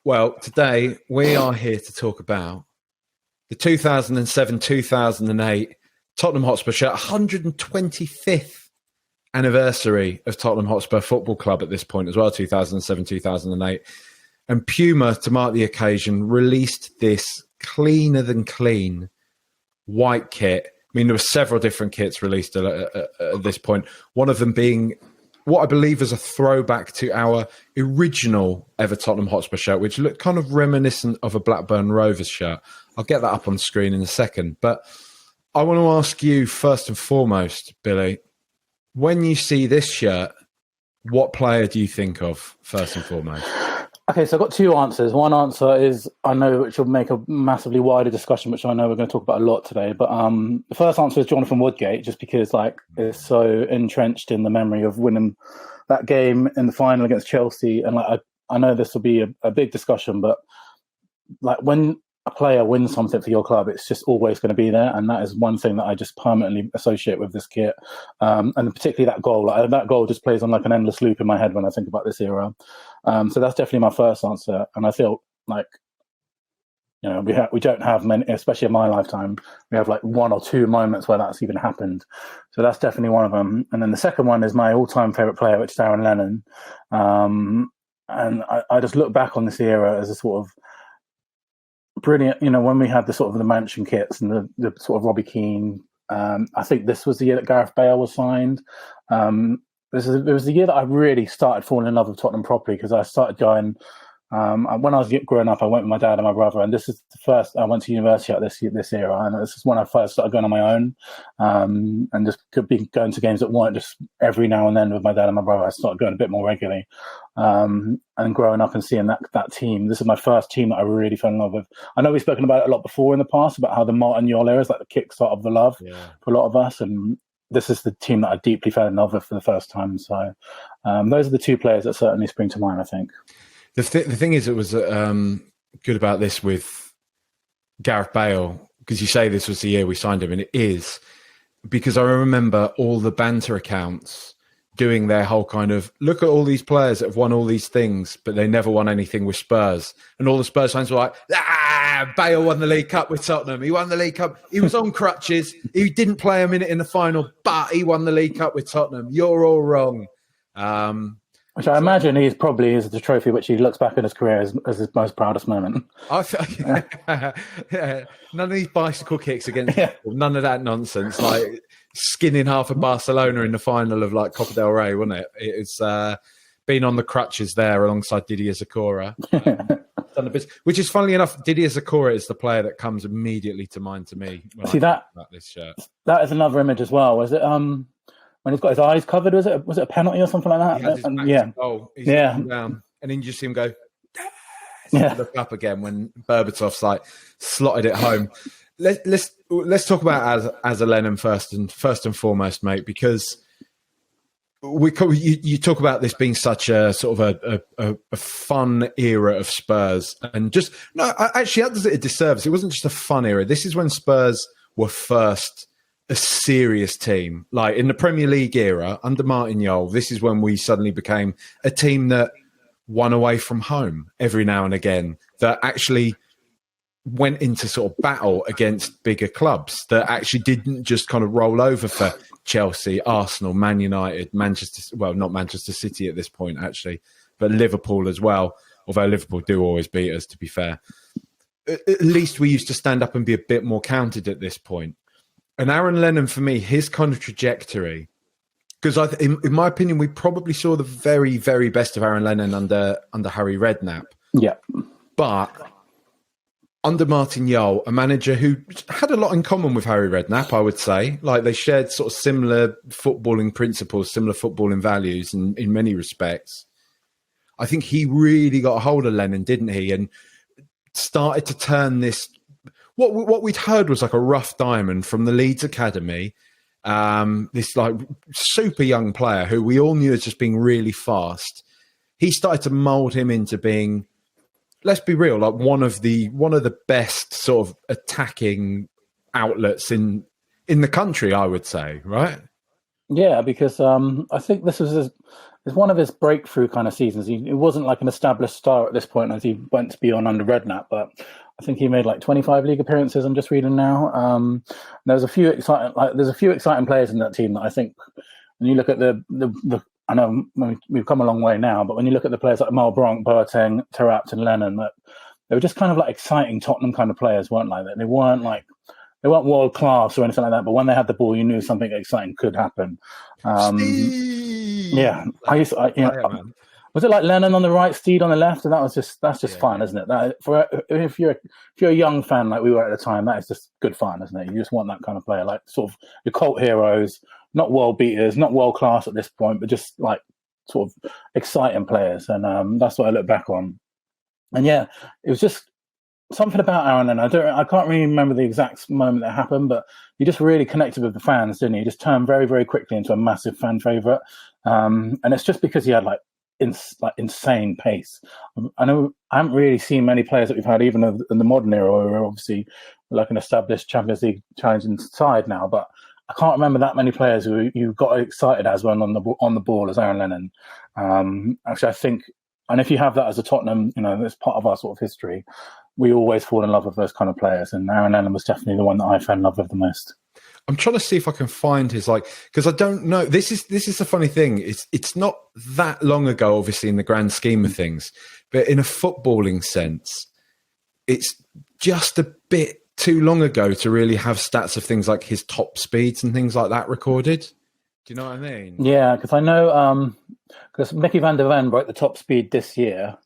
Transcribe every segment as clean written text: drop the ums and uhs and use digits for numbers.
Well, today we are here to talk about the 2007-2008 Tottenham Hotspur shirt, 125th anniversary of Tottenham Hotspur Football Club at this point as well, 2007-2008. And Puma, to mark the occasion, released this cleaner than clean white kit. I mean, there were several different kits released at this point, one of them being what I believe is a throwback to our original ever Tottenham Hotspur shirt, which looked kind of reminiscent of a Blackburn Rovers shirt. I'll get that up on screen in a second. But I want to ask you first and foremost, Billy, when you see this shirt, what player do you think of first and foremost? Okay, so I've got two answers. One answer is, I know, which will make a massively wider discussion, which I know we're going to talk about a lot today. But the first answer is Jonathan Woodgate, just because it's so entrenched in the memory of winning that game in the final against Chelsea. And I know this will be a big discussion, but when a player wins something for your club, it's just always going to be there. And that is one thing that I just permanently associate with this kit. And particularly that goal. That goal just plays on like an endless loop in my head when I think about this era. So that's definitely my first answer. And I feel like, we don't have many, especially in my lifetime, we have like one or two moments where that's even happened. So that's definitely one of them. And then the second one is my all-time favourite player, which is Aaron Lennon. And I just look back on this era as a sort of brilliant, when we had the sort of the Mansion kits and the sort of Robbie Keane. I think this was the year that Gareth Bale was signed. It was the year that I really started falling in love with Tottenham properly, because I started going. When I was growing up, I went with my dad and my brother, and this is the first I went to university at this era, and this is when I first started going on my own, and just could be going to games that weren't just every now and then with my dad and my brother. I started going a bit more regularly, and growing up and seeing that team. This is my first team that I really fell in love with. I know we've spoken about it a lot before in the past, about how the Martin Jol era is like the kickstart of the love for a lot of us, and this is the team that I deeply fell in love with for the first time. So those are the two players that certainly spring to mind, I think. The thing is, it was good about this with Gareth Bale, because you say this was the year we signed him, and it is, because I remember all the banter accounts doing their whole kind of, look at all these players that have won all these things, but they never won anything with Spurs. And all the Spurs fans were like, Bale won the League Cup with Tottenham. He won the League Cup. He was on crutches. He didn't play a minute in the final, but he won the League Cup with Tottenham. You're all wrong. Which I imagine is probably the trophy which he looks back in his career as his most proudest moment. None of these bicycle kicks against people, none of that nonsense. Like skinning half of Barcelona in the final of like Copa del Rey, wasn't it? It's been on the crutches there alongside Didier Zakora. Done a bit, which is funnily enough, Didier Zakora is the player that comes immediately to mind to me. See that about this shirt. That is another image as well. Was it when he's got his eyes covered? Was it a penalty or something like that? He has his back to goal. He's down, and then you just see him go. Look up again when Berbatov's like slotted it home. Let's talk about as a Lennon first and foremost, mate, because you talk about this being such a sort of a fun era of Spurs, and actually that does it a disservice. It wasn't just a fun era. This is when Spurs were first a serious team. Like in the Premier League era under Martin Jol, this is when we suddenly became a team that won away from home every now and again, that actually went into sort of battle against bigger clubs, that actually didn't just kind of roll over for Chelsea, Arsenal, Man United, not Manchester City at this point actually, but Liverpool as well, although Liverpool do always beat us, to be fair. At least we used to stand up and be a bit more counted at this point. And Aaron Lennon, for me, his kind of trajectory, because in my opinion, we probably saw the very, very best of Aaron Lennon under Harry Redknapp. Yeah. But under Martin Jol, a manager who had a lot in common with Harry Redknapp, I would say. Like they shared sort of similar footballing principles, similar footballing values in many respects. I think he really got a hold of Lennon, didn't he? And started to turn this... What we'd heard was like a rough diamond from the Leeds Academy, this like super young player who we all knew as just being really fast. He started to mould him into being, let's be real, like one of the best sort of attacking outlets in the country, I would say, right? Yeah, because I think this was it's one of his breakthrough kind of seasons. He wasn't like an established star at this point as he went to be on under Redknapp, but I think he made like 25 league appearances. I'm just reading now. There's a few exciting players in that team that I think when you look at the I know we've come a long way now, but when you look at the players like Malbranque, Boateng, Terrapt, and Lennon, that they were just kind of like exciting Tottenham kind of players, weren't like that. They weren't world class or anything like that, but when they had the ball, you knew something exciting could happen. Yeah, was it like Lennon on the right, Steed on the left, and that's just fun, isn't it? That if you're a young fan like we were at the time, that is just good fun, isn't it? You just want that kind of player, like sort of your cult heroes, not world beaters, not world class at this point, but just like sort of exciting players, and that's what I look back on. And yeah, it was just something about Aaron Lennon. I can't really remember the exact moment that happened, but he just really connected with the fans, didn't he? He just turned very, very quickly into a massive fan favorite, and it's just because he had like insane pace. I know I haven't really seen many players that we've had even in the modern era, where we're obviously like an established Champions League challenging side now, but I can't remember that many players who you got excited as when on the ball as Aaron Lennon. Actually, I think, and if you have that as a Tottenham, it's part of our sort of history. We always fall in love with those kind of players, and Aaron Lennon was definitely the one that I fell in love with the most. I'm trying to see if I can find his because I don't know. This is the funny thing. It's not that long ago, obviously, in the grand scheme of things, but in a footballing sense, it's just a bit too long ago to really have stats of things like his top speeds and things like that recorded. Do you know what I mean? Yeah, because I know because Mickey van der Ven broke the top speed this year,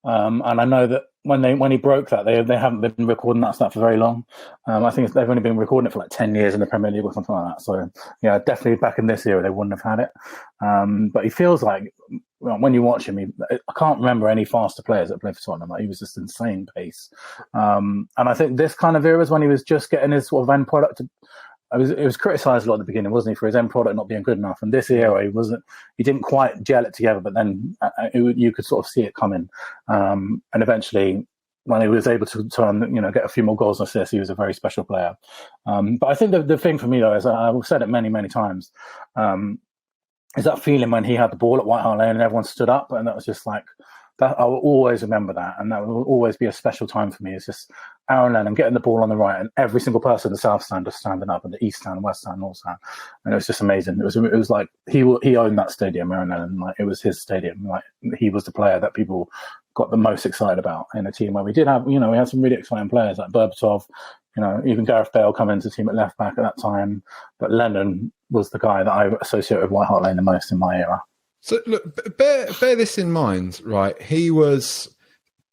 and I know that when he broke that, they haven't been recording that stat for very long. I think they've only been recording it for like 10 years in the Premier League or something like that. So yeah, definitely back in this era they wouldn't have had it. But he feels like when you watch him, I can't remember any faster players that played for Tottenham. Like, he was just insane pace. And I think this kind of era is when he was just getting his sort of end product. It was criticised a lot at the beginning, wasn't he, for his end product not being good enough. And this era, he didn't quite gel it together, but then you could sort of see it coming. And eventually, when he was able to turn, get a few more goals and assists, he was a very special player. But I think the thing for me, though, is I've said it many, many times, is that feeling when he had the ball at White Hart Lane and everyone stood up, and that was just like, that I will always remember that, and that will always be a special time for me. It's just Aaron Lennon getting the ball on the right, and every single person in the South Stand just standing up, and the East Stand, West Stand, North Stand, and it was just amazing. It was like he owned that stadium, Aaron Lennon. Like, it was his stadium. Like, he was the player that people got the most excited about in a team where we did have, we had some really exciting players like Berbatov, even Gareth Bale coming into the team at left back at that time, but Lennon was the guy that I associate with White Hart Lane the most in my era. So look, bear this in mind, right? He was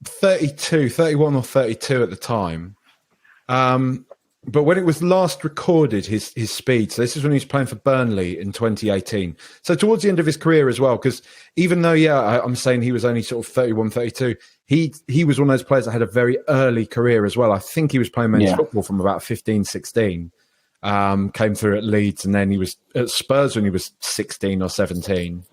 31 or 32 at the time. But when it was last recorded, his speed, so this is when he was playing for Burnley in 2018. So towards the end of his career as well, because even though, I'm saying he was only sort of 31, 32, he was one of those players that had a very early career as well. I think he was playing men's football from about 15, 16. Came through at Leeds, and then he was at Spurs when he was 16 or 17.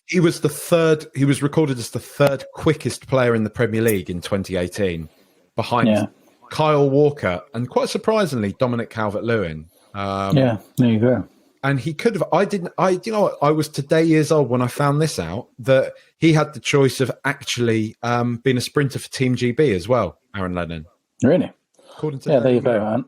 He was recorded as the third quickest player in the Premier League in 2018, behind Kyle Walker and, quite surprisingly, Dominic Calvert-Lewin. There you go. And he could have. I was today years old when I found this out, that he had the choice of actually being a sprinter for Team GB as well, Aaron Lennon. Really? There you go, man.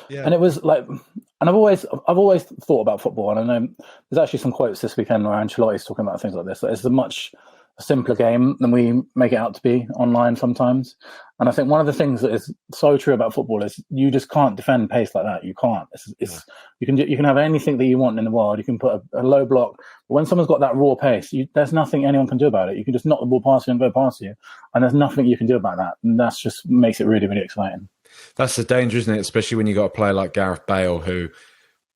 Yeah. And it was like, and I've always thought about football, and I know there's actually some quotes this weekend where Ancelotti's talking about things like this. It's a much simpler game than we make it out to be online sometimes. And I think one of the things that is so true about football is you just can't defend pace like that. You can't. You can have anything that you want in the world. You can put a low block, but when someone's got that raw pace, there's nothing anyone can do about it. You can just knock the ball past you and go past you, and there's nothing you can do about that. And that's just makes it really, really exciting. That's the danger, isn't it? Especially when you got a player like Gareth Bale, who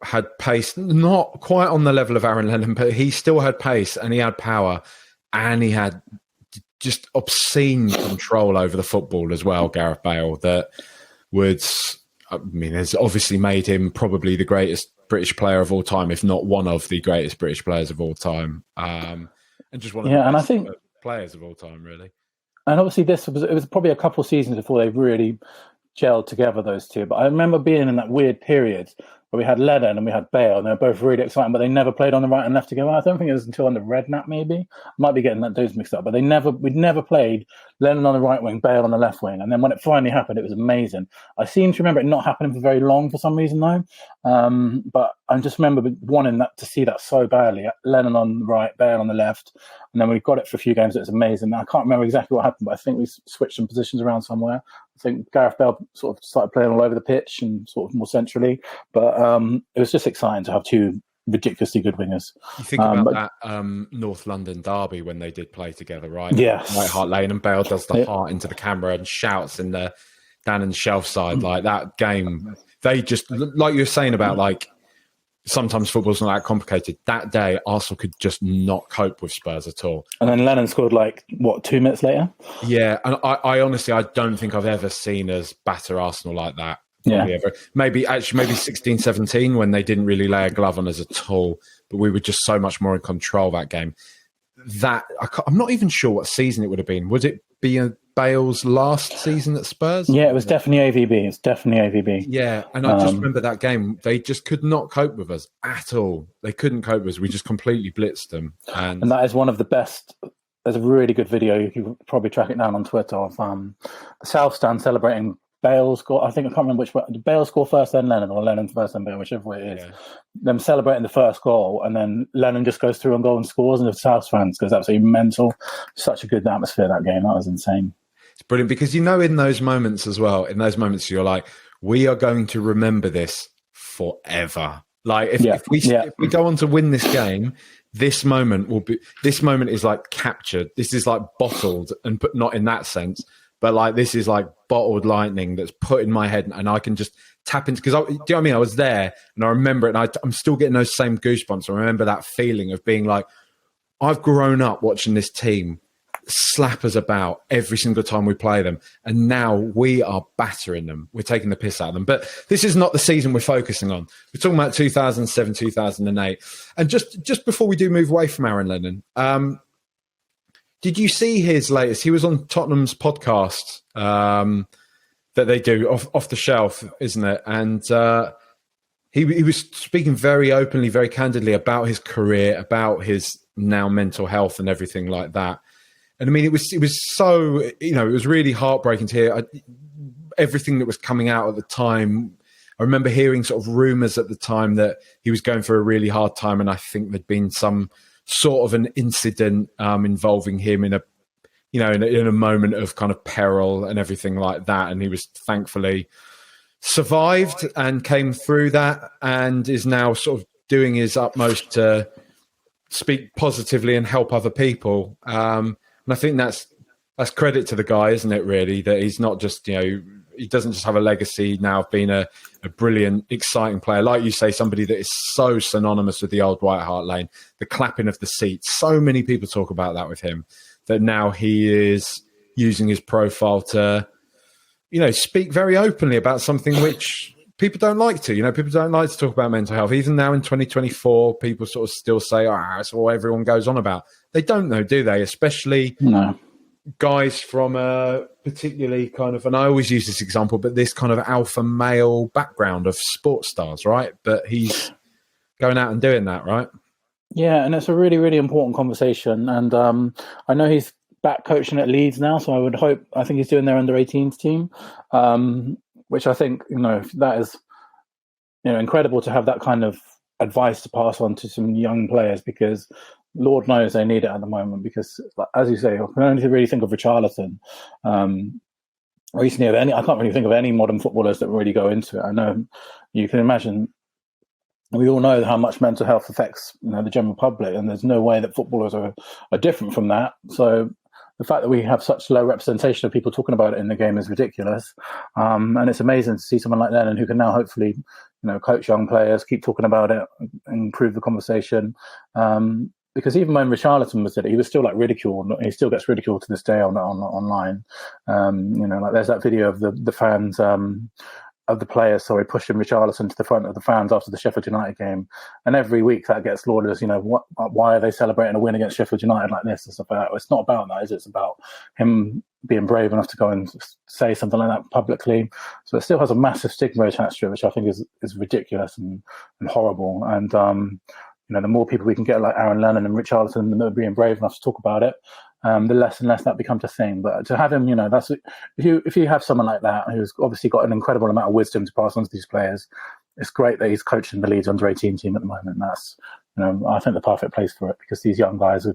had pace, not quite on the level of Aaron Lennon, but he still had pace and he had power and he had just obscene control over the football as well, Gareth Bale, that has obviously made him probably the greatest British player of all time, if not one of the greatest British players of all time. And just one of the best players of all time, really. And obviously it was probably a couple of seasons before they really gelled together, those two. But I remember being in that weird period where we had Lennon and we had Bale, and they were both really exciting, but they never played on the right and left together. I don't think it was until under Redknapp, maybe. I might be getting those mixed up, but we'd never played Lennon on the right wing, Bale on the left wing. And then when it finally happened, it was amazing. I seem to remember it not happening for very long for some reason, though. But I just remember wanting to see that so badly. Lennon on the right, Bale on the left. And then we got it for a few games. It was amazing. I can't remember exactly what happened, but I think we switched some positions around somewhere. I think Gareth Bale sort of started playing all over the pitch and sort of more centrally. But it was just exciting to have two ridiculously good wingers. You think about that North London derby when they did play together, right? Yes. White Hart Lane, and Bale does the heart into the camera and shouts in the down in the shelf side. Like that game, they just, like you were saying about like, sometimes football's not that complicated. That day, Arsenal could just not cope with Spurs at all. And then Lennon scored 2 minutes later? Yeah, and I honestly, I don't think I've ever seen us batter Arsenal like that. Yeah. Ever. Maybe 16, 17 when they didn't really lay a glove on us at all, but we were just so much more in control that game. I'm not even sure what season it would have been. Would it be Bale's last season at Spurs? Yeah, it was definitely AVB. It's definitely AVB. Yeah, and I just remember that game. They just could not cope with us at all. They couldn't cope with us. We just completely blitzed them. And that is one of the best. There's a really good video. You can probably track it down on Twitter of the South Stand celebrating Bale's goal. I can't remember which one. Did Bale score first, then Lennon, or Lennon first, then Bale, whichever way it is. Yeah. Them celebrating the first goal, and then Lennon just goes through and goal and scores, and the South fans goes absolutely mental. Such a good atmosphere that game. That was insane. It's brilliant because in those moments as well, you're like, we are going to remember this forever. Like if we go on to win this game, this moment is like captured. This is like bottled, and but not in that sense. But like this is like bottled lightning that's put in my head, and I can just tap into. Because do you know what I mean? I was there, and I remember it, and I'm still getting those same goosebumps. I remember that feeling of being like, I've grown up watching this team slap us about every single time we play them, and now we are battering them. We're taking the piss out of them. But this is not the season we're focusing on. We're talking about 2007, 2008, and just before we do move away from Aaron Lennon. Did you see his latest? He was on Tottenham's podcast that they do off the shelf, isn't it? And he was speaking very openly, very candidly about his career, about his now mental health and everything like that. And I mean, it was so, it was really heartbreaking to hear everything that was coming out at the time. I remember hearing sort of rumors at the time that he was going through a really hard time, and I think there'd been some sort of an incident involving him in a moment of kind of peril and everything like that. And he was thankfully survived and came through that, and is now sort of doing his utmost to speak positively and help other people. And I think that's credit to the guy, isn't it, really, that he's not just, he doesn't just have a legacy now of being a brilliant, exciting player. Like you say, somebody that is so synonymous with the old White Hart Lane, the clapping of the seats. So many people talk about that with him, that now he is using his profile to, speak very openly about something which people don't like to. People don't like to talk about mental health. Even now in 2024, people sort of still say, that's all everyone goes on about. They don't know, do they? Especially guys from a particularly kind of, and I always use this example, but this kind of alpha male background of sports stars, right? But he's going out and doing that, right? Yeah, and it's a really, really important conversation. And I know he's back coaching at Leeds now, so I think he's doing their under-18s team, which I think, that is, incredible to have that kind of advice to pass on to some young players, because Lord knows they need it at the moment, because, as you say, I can only really think of Richarlison. Recently, I can't really think of any modern footballers that really go into it. I know you can imagine. We all know how much mental health affects the general public, and there's no way that footballers are different from that. So the fact that we have such low representation of people talking about it in the game is ridiculous. And it's amazing to see someone like Lennon who can now hopefully, coach young players, keep talking about it, improve the conversation. Because even when Richarlison was it, he was still ridiculed. He still gets ridiculed to this day online. There's that video of the fans the players, pushing Richarlison to the front of the fans after the Sheffield United game, and every week that gets lauded as, why are they celebrating a win against Sheffield United like this? It's not about that, is it? It's about him being brave enough to go and say something like that publicly. So it still has a massive stigma attached to it, which I think is ridiculous and horrible. And the more people we can get like Aaron Lennon and Richarlison that are being brave enough to talk about it, the less and less that becomes a thing. But to have him, that's if you have someone like that who's obviously got an incredible amount of wisdom to pass on to these players, it's great that he's coaching the Leeds under-18 team at the moment. That's, I think the perfect place for it, because these young guys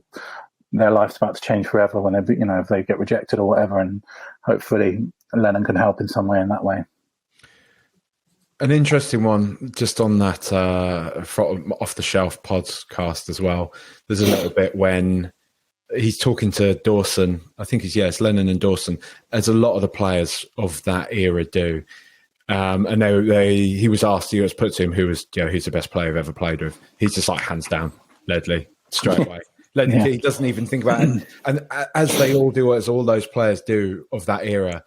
their life's about to change forever when they, if they get rejected or whatever, and hopefully Lennon can help in some way in that way. An interesting one, just on that off the shelf podcast as well. There's a little bit when he's talking to Dawson. I think it's Lennon and Dawson, as a lot of the players of that era do. And he was asked, he was put to him, who's the best player I've ever played with. He's just like, hands down, Ledley, straight away. Ledley, he doesn't even think about it. And as they all do, as all those players do of that era.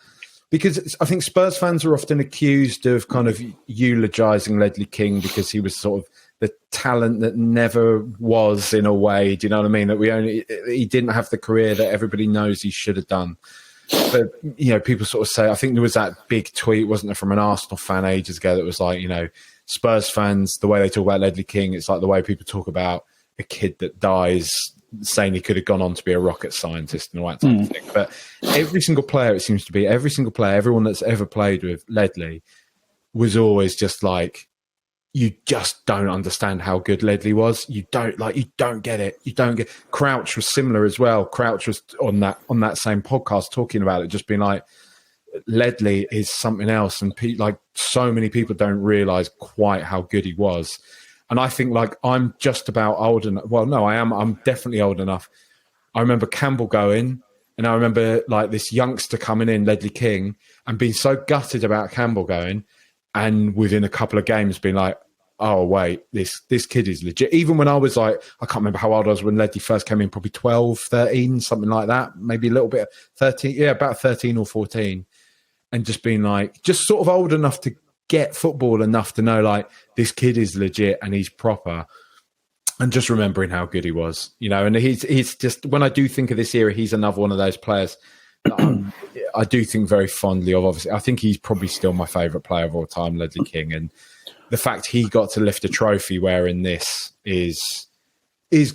Because I think Spurs fans are often accused of kind of eulogising Ledley King because he was sort of the talent that never was, in a way. Do you know what I mean? That he didn't have the career that everybody knows he should have done. But, people sort of say, I think there was that big tweet, wasn't there, from an Arsenal fan ages ago that was like, Spurs fans, the way they talk about Ledley King, it's like the way people talk about a kid that dies, saying he could have gone on to be a rocket scientist and all that type of thing. But every single player, it seems to be, everyone that's ever played with Ledley was always just like, you just don't understand how good Ledley was. You don't get it. You don't get. Crouch was similar as well. Crouch was on that same podcast talking about it, just being like, Ledley is something else, and so many people don't realise quite how good he was. And I think I'm just about old enough. Well, no, I am. I'm definitely old enough. I remember Campbell going, and I remember this youngster coming in, Ledley King, and being so gutted about Campbell going, and within a couple of games being like, oh, wait, this kid is legit. Even when I was I can't remember how old I was when Ledley first came in, probably 12, 13, something like that. Maybe a little bit, 13. Yeah, about 13 or 14. And just being just sort of old enough to get football enough to know this kid is legit and he's proper, and just remembering how good he was, and he's just, when I do think of this era, he's another one of those players that I do think very fondly of. Obviously, I think he's probably still my favourite player of all time, Ledley King, and the fact he got to lift a trophy wearing this is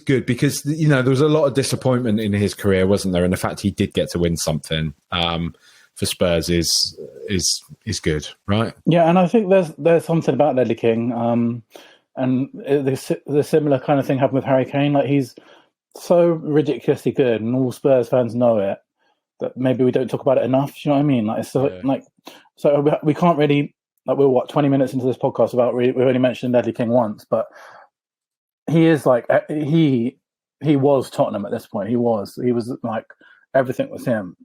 good, because there was a lot of disappointment in his career, wasn't there? And the fact he did get to win something for Spurs is good, right? Yeah, and I think there's something about Ledley King, and the similar kind of thing happened with Harry Kane. He's so ridiculously good, and all Spurs fans know it, that maybe we don't talk about it enough. Do you know what I mean? So we can't really. We're 20 minutes into this podcast about we've only mentioned Ledley King once, but he is he was Tottenham at this point. He was everything was him.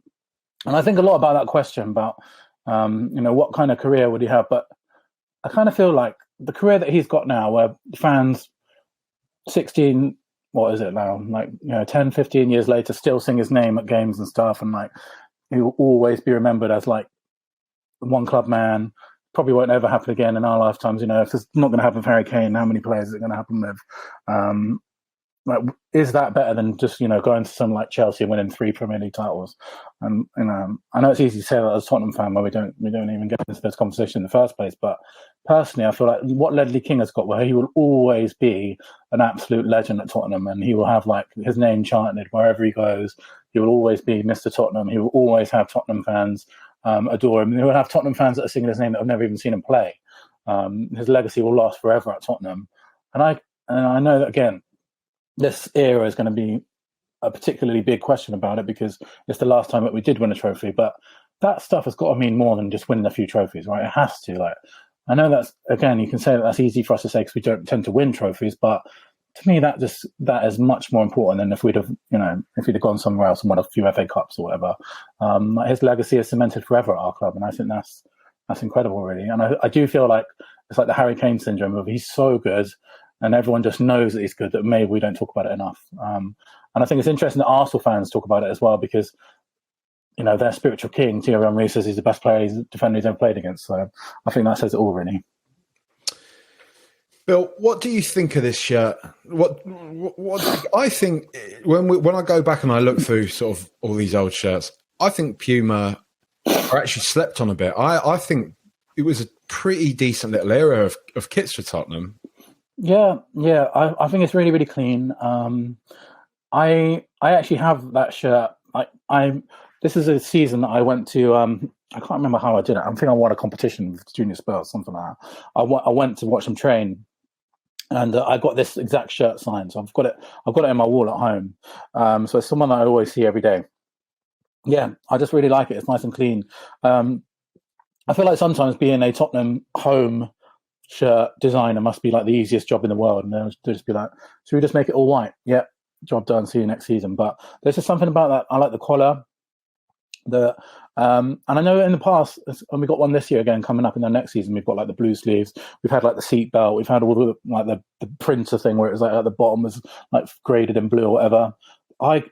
And I think a lot about that question about, what kind of career would he have? But I kind of feel like the career that he's got now, where fans 16, what is it now? 10, 15 years later, still sing his name at games and stuff. And he will always be remembered as one club man. Probably won't ever happen again in our lifetimes. If it's not going to happen with Harry Kane, how many players is it going to happen with? Is that better than just going to some like Chelsea and winning 3 Premier League titles? And I know it's easy to say that as a Tottenham fan, where we don't even get into this conversation in the first place. But personally, I feel like what Ledley King has got, where he will always be an absolute legend at Tottenham, and he will have his name chanted wherever he goes. He will always be Mr. Tottenham. He will always have Tottenham fans adore him. He will have Tottenham fans that are singing his name that have never even seen him play. His legacy will last forever at Tottenham. And I know that, again, this era is going to be a particularly big question about it, because it's the last time that we did win a trophy. But that stuff has got to mean more than just winning a few trophies, right? It has to. I know that's, again, you can say that's easy for us to say because we don't tend to win trophies, but to me, that is much more important than if we'd have gone somewhere else and won a few FA Cups or whatever. His legacy is cemented forever at our club, and I think that's incredible, really. And I do feel like it's like the Harry Kane syndrome of he's so good, and everyone just knows that he's good, that maybe we don't talk about it enough. And I think it's interesting that Arsenal fans talk about it as well, because their spiritual king, Thierry Henry, says he's the best defender he's ever played against. So I think that says it all, really. Bill, what do you think of this shirt? What I think when I go back and I look through sort of all these old shirts, I think Puma are actually slept on a bit. I think it was a pretty decent little era of kits for Tottenham. Yeah. I think it's really, really clean. I actually have that shirt. This is a season that I went to. I can't remember how I did it. I think I won a competition with Junior Spurs, something like that. I went to watch them train, and I got this exact shirt signed. So I've got it in my wall at home. So it's someone that I always see every day. Yeah, I just really like it. It's nice and clean. I feel like sometimes being a Tottenham home shirt designer must be like the easiest job in the world, and they'll just be like, "Should we just make it all white?" Yeah, job done. See you next season. But there's just something about that. I like the collar. And I know in the past, and we got one this year again coming up in the next season, we've got like the blue sleeves, we've had like the seat belt, we've had all the printer thing where it was like at the bottom was like graded in blue or whatever. I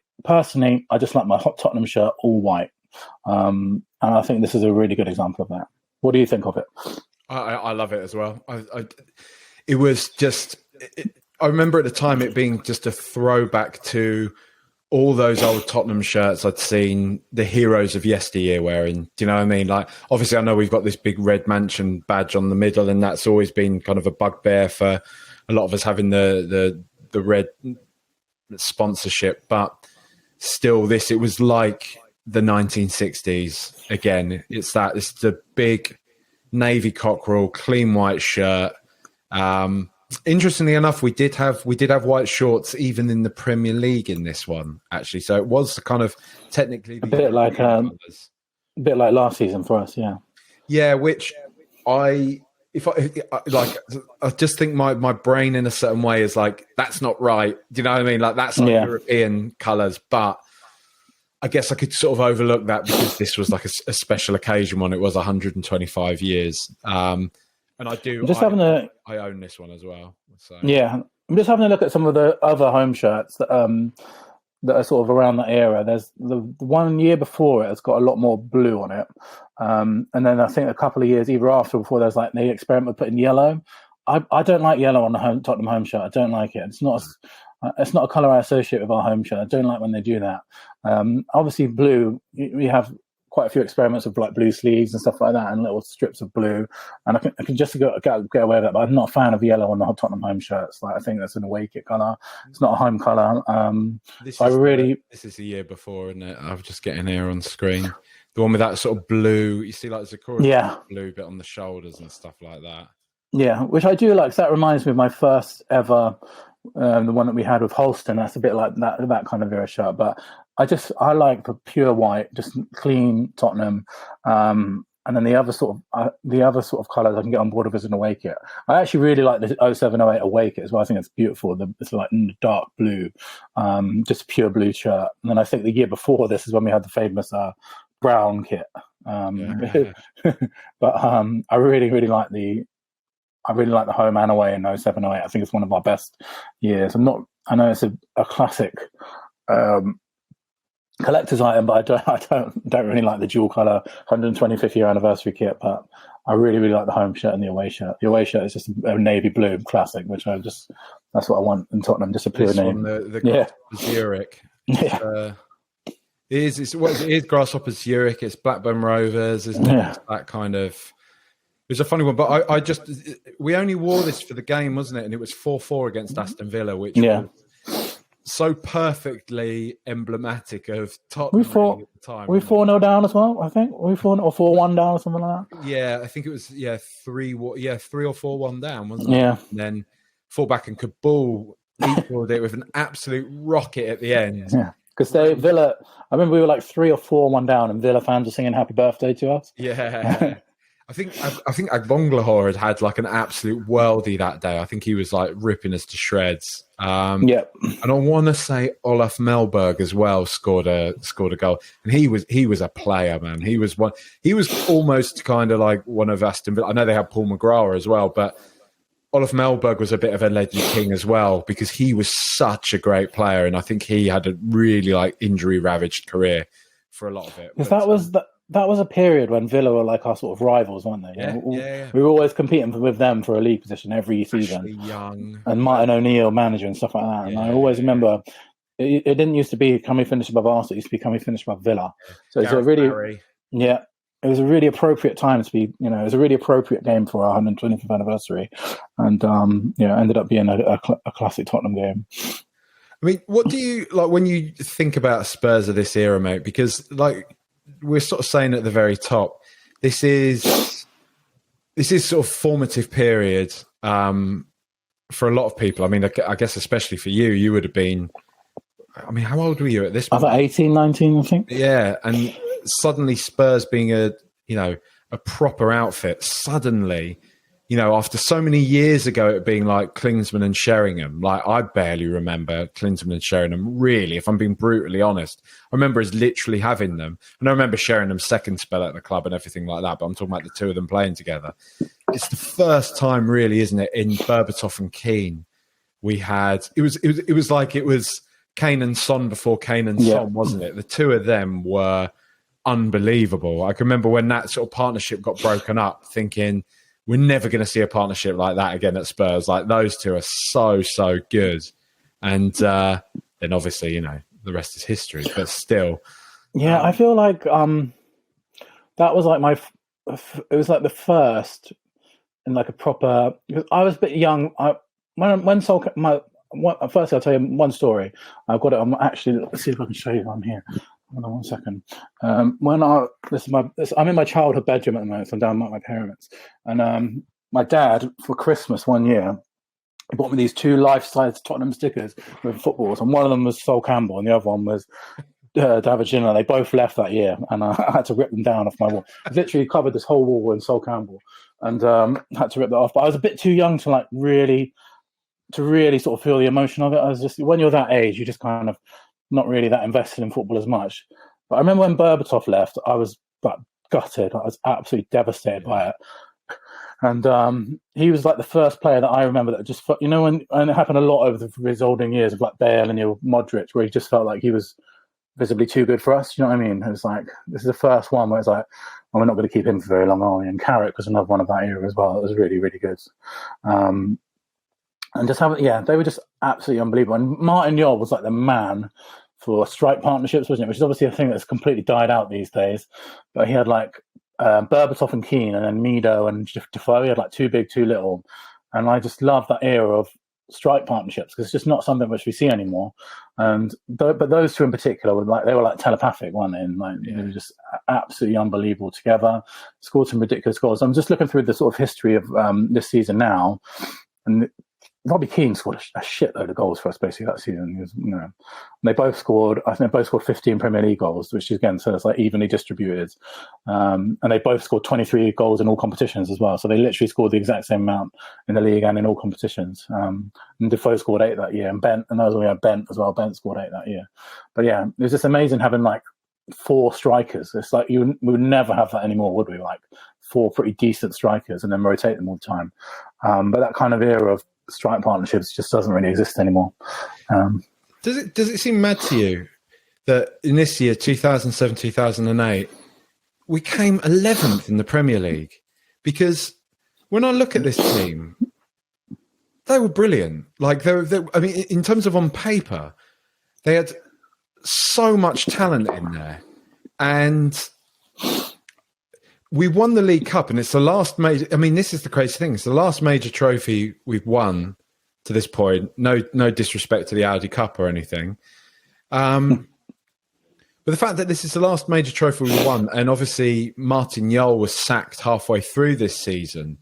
just like my hot Tottenham shirt all white, and I think this is a really good example of that. What do you think of it? I love it as well. It was just. I remember at the time it being just a throwback to all those old Tottenham shirts I'd seen the heroes of yesteryear wearing. Do you know what I mean? Like, obviously, I know we've got this big red mansion badge on the middle, and that's always been kind of a bugbear for a lot of us having the red sponsorship. But still, it was like the 1960s again. It's the big navy cockerel, clean white shirt. Interestingly enough, we did have white shorts even in the Premier League in this one, actually. So it was kind of technically a bit like last season for us, yeah. Yeah, which I just think my brain in a certain way is like, that's not right. Do you know what I mean? Like, that's not European colours, but I guess I could sort of overlook that because this was like a special occasion one. It was 125 years. And I own this one as well. So. Yeah, I'm just having a look at some of the other home shirts that are sort of around that era. There's the 1 year before it has got a lot more blue on it, and then I think a couple of years either after or before there's like they experiment with putting yellow. I don't like yellow on the Tottenham home shirt. I don't like it. It's not a colour I associate with our home shirt. I don't like when they do that. Obviously, blue. We have quite a few experiments with like blue sleeves and stuff like that, and little strips of blue. And I can just get away with it. But I'm not a fan of yellow on the Tottenham home shirts. Like, I think that's an away kit colour. It's not a home colour. This is the year before, isn't it? I'm just getting here on screen. The one with that sort of blue. You see, like Zakura blue bit on the shoulders and stuff like that. Yeah, which I do like. That reminds me of my first ever, the one that we had with Holston. That's a bit like that kind of era shirt. But I like the pure white, just clean Tottenham. And then the other sort of colours I can get on board with as an away kit. I actually really like the 07-08 away kit as well. I think it's beautiful. It's like in the dark blue, just a pure blue shirt. And then I think the year before this is when we had the famous brown kit. But I really, really like the home and away in 07-08. I think it's one of our best years. I know it's a classic collector's item, but I don't really like the dual colour 125th year anniversary kit. But I really, really like the home shirt and the away shirt. The away shirt is just a navy blue classic, which that's what I want in Tottenham. Just a pure navy. The Zurich. Yeah. It is Grasshoppers Zurich. It's Blackburn Rovers, isn't it? Yeah. It's that kind of. It was a funny one, but we only wore this for the game, wasn't it? And it was 4-4 against Aston Villa, which was so perfectly emblematic of Tottenham at the time. We 4-0 down as well, I think. We 4 or 4-1 down or something like that. Yeah, I think it was 3 or 4-1 down, wasn't it? Yeah. And then fullback and Kabul equaled it with an absolute rocket at the end. Yeah. Because Villa, I remember we were like 3 or 4-1 down, and Villa fans were singing "Happy Birthday" to us. Yeah. I think Agbonglahor had like an absolute worldie that day. I think he was like ripping us to shreds. And I want to say Olaf Melberg as well scored a goal, and he was a player, man. He was almost kind of like one of Aston Villa. I know they had Paul McGrath as well, but Olaf Melberg was a bit of a Ledley King as well, because he was such a great player, and I think he had a really like injury ravaged career for a lot of it. Because that was a period when Villa were like our sort of rivals, weren't they? Yeah. We were always competing with them for a league position every season. Ashley Young. And Martin O'Neill, manager and stuff like that. And I always remember it didn't used to be can we finish above Arsenal, it used to be can we finish above Villa. So it's a really Barry. it was a really appropriate time to be, it was a really appropriate game for our 125th anniversary. And ended up being a classic Tottenham game. I mean, what do you like when you think about Spurs of this era, mate? Because like we're sort of saying at the very top, this is sort of formative period for a lot of people. I mean, I guess especially for you, you would have been. I mean, how old were you at this point? I was 18, 19, I think. Yeah, and suddenly Spurs being a proper outfit, suddenly, after so many years ago it being like Klinsmann and Sheringham, like I barely remember Klinsmann and Sheringham, really, if I'm being brutally honest. I remember as literally having them. And I remember Sheringham's second spell at the club and everything like that, but I'm talking about the two of them playing together. It's the first time, really, isn't it, in Berbatov and Keane, we had, it was like it was Kane and Son before Kane and Son, wasn't it? The two of them were unbelievable. I can remember when that sort of partnership got broken up, thinking we're never going to see a partnership like that again at Spurs. Like those two are so good. And then obviously, the rest is history, but still. Yeah, I feel like that was like it was like the first in like a proper, because I was a bit young. Firstly, I'll tell you one story. I've got it. Let's see if I can show you. I'm here. Hold on 1 second. I'm in my childhood bedroom at the moment. So I'm down at my parents, and my dad for Christmas one year, he bought me these two life-size Tottenham stickers with footballs, and one of them was Sol Campbell, and the other one was David Ginola. They both left that year, and I had to rip them down off my wall. I literally covered this whole wall in Sol Campbell, and had to rip that off. But I was a bit too young to like really sort of feel the emotion of it. I was just, when you're that age, you're just kind of not really that invested in football as much. But I remember when Berbatov left, I was like gutted. I was absolutely devastated by it. And he was like the first player that I remember that just, and it happened a lot over the resulting years of like Bale and Modric, where he just felt like he was visibly too good for us. You know what I mean? It was like, this is the first one where it's like, well, we're not going to keep him for very long, are we? And Carrick was another one of that era as well. It was really, really good. And just they were just absolutely unbelievable. And Martin Jol was like the man for strike partnerships, wasn't it? Which is obviously a thing that's completely died out these days. But he had like Berbatov and Keane, and then Mido and Defoe. He had like too big, too little. And I just love that era of strike partnerships because it's just not something which we see anymore. And but those two in particular were like telepathic, weren't they? And like they were just absolutely unbelievable together. Scored some ridiculous goals. I'm just looking through the sort of history of this season now, and Robbie Keane scored a shitload of goals for us basically that season. He was, they both scored. I think they both scored 15 Premier League goals, which again, so it's like evenly distributed. And they both scored 23 goals in all competitions as well. So they literally scored the exact same amount in the league and in all competitions. And Defoe scored 8 that year, and that was when we had Bent as well. Bent scored 8 that year. But yeah, it was just amazing having like 4 strikers. It's like we would never have that anymore, would we? Like 4 pretty decent strikers and then rotate them all the time. But that kind of era of strike partnerships just doesn't really exist anymore. Does it seem mad to you that in this year, 2007-2008, we came 11th in the Premier League? Because when I look at this team, they were brilliant. Like I mean, in terms of on paper, they had so much talent in there, and we won the League Cup, and it's the last major. I mean, this is the crazy thing. It's the last major trophy we've won to this point. No disrespect to the Audi Cup or anything. But the fact that this is the last major trophy we won, and obviously Martin Jol was sacked halfway through this season,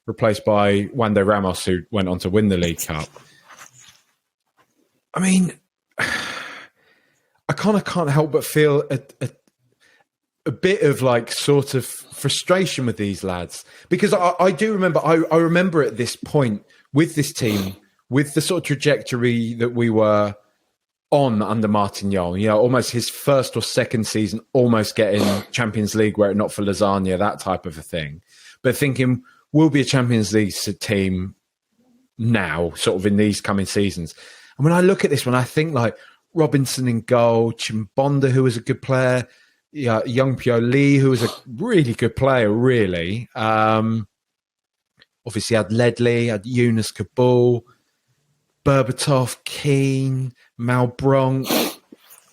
replaced by Wande Ramos, who went on to win the League Cup. I mean, I kind of can't help but feel a bit of like sort of frustration with these lads, because I do remember, I remember at this point with this team, with the sort of trajectory that we were on under Martin Jol, almost his first or second season, almost getting Champions League were it not for lasagna, that type of a thing. But thinking we'll be a Champions League team now, sort of in these coming seasons. And when I look at this one, I think like Robinson in goal, Chimbonda, who was a good player, young Pio Lee, who was a really good player, really. Obviously had Ledley, had Yunus Kabul, Berbatov, Keane, Malbronk.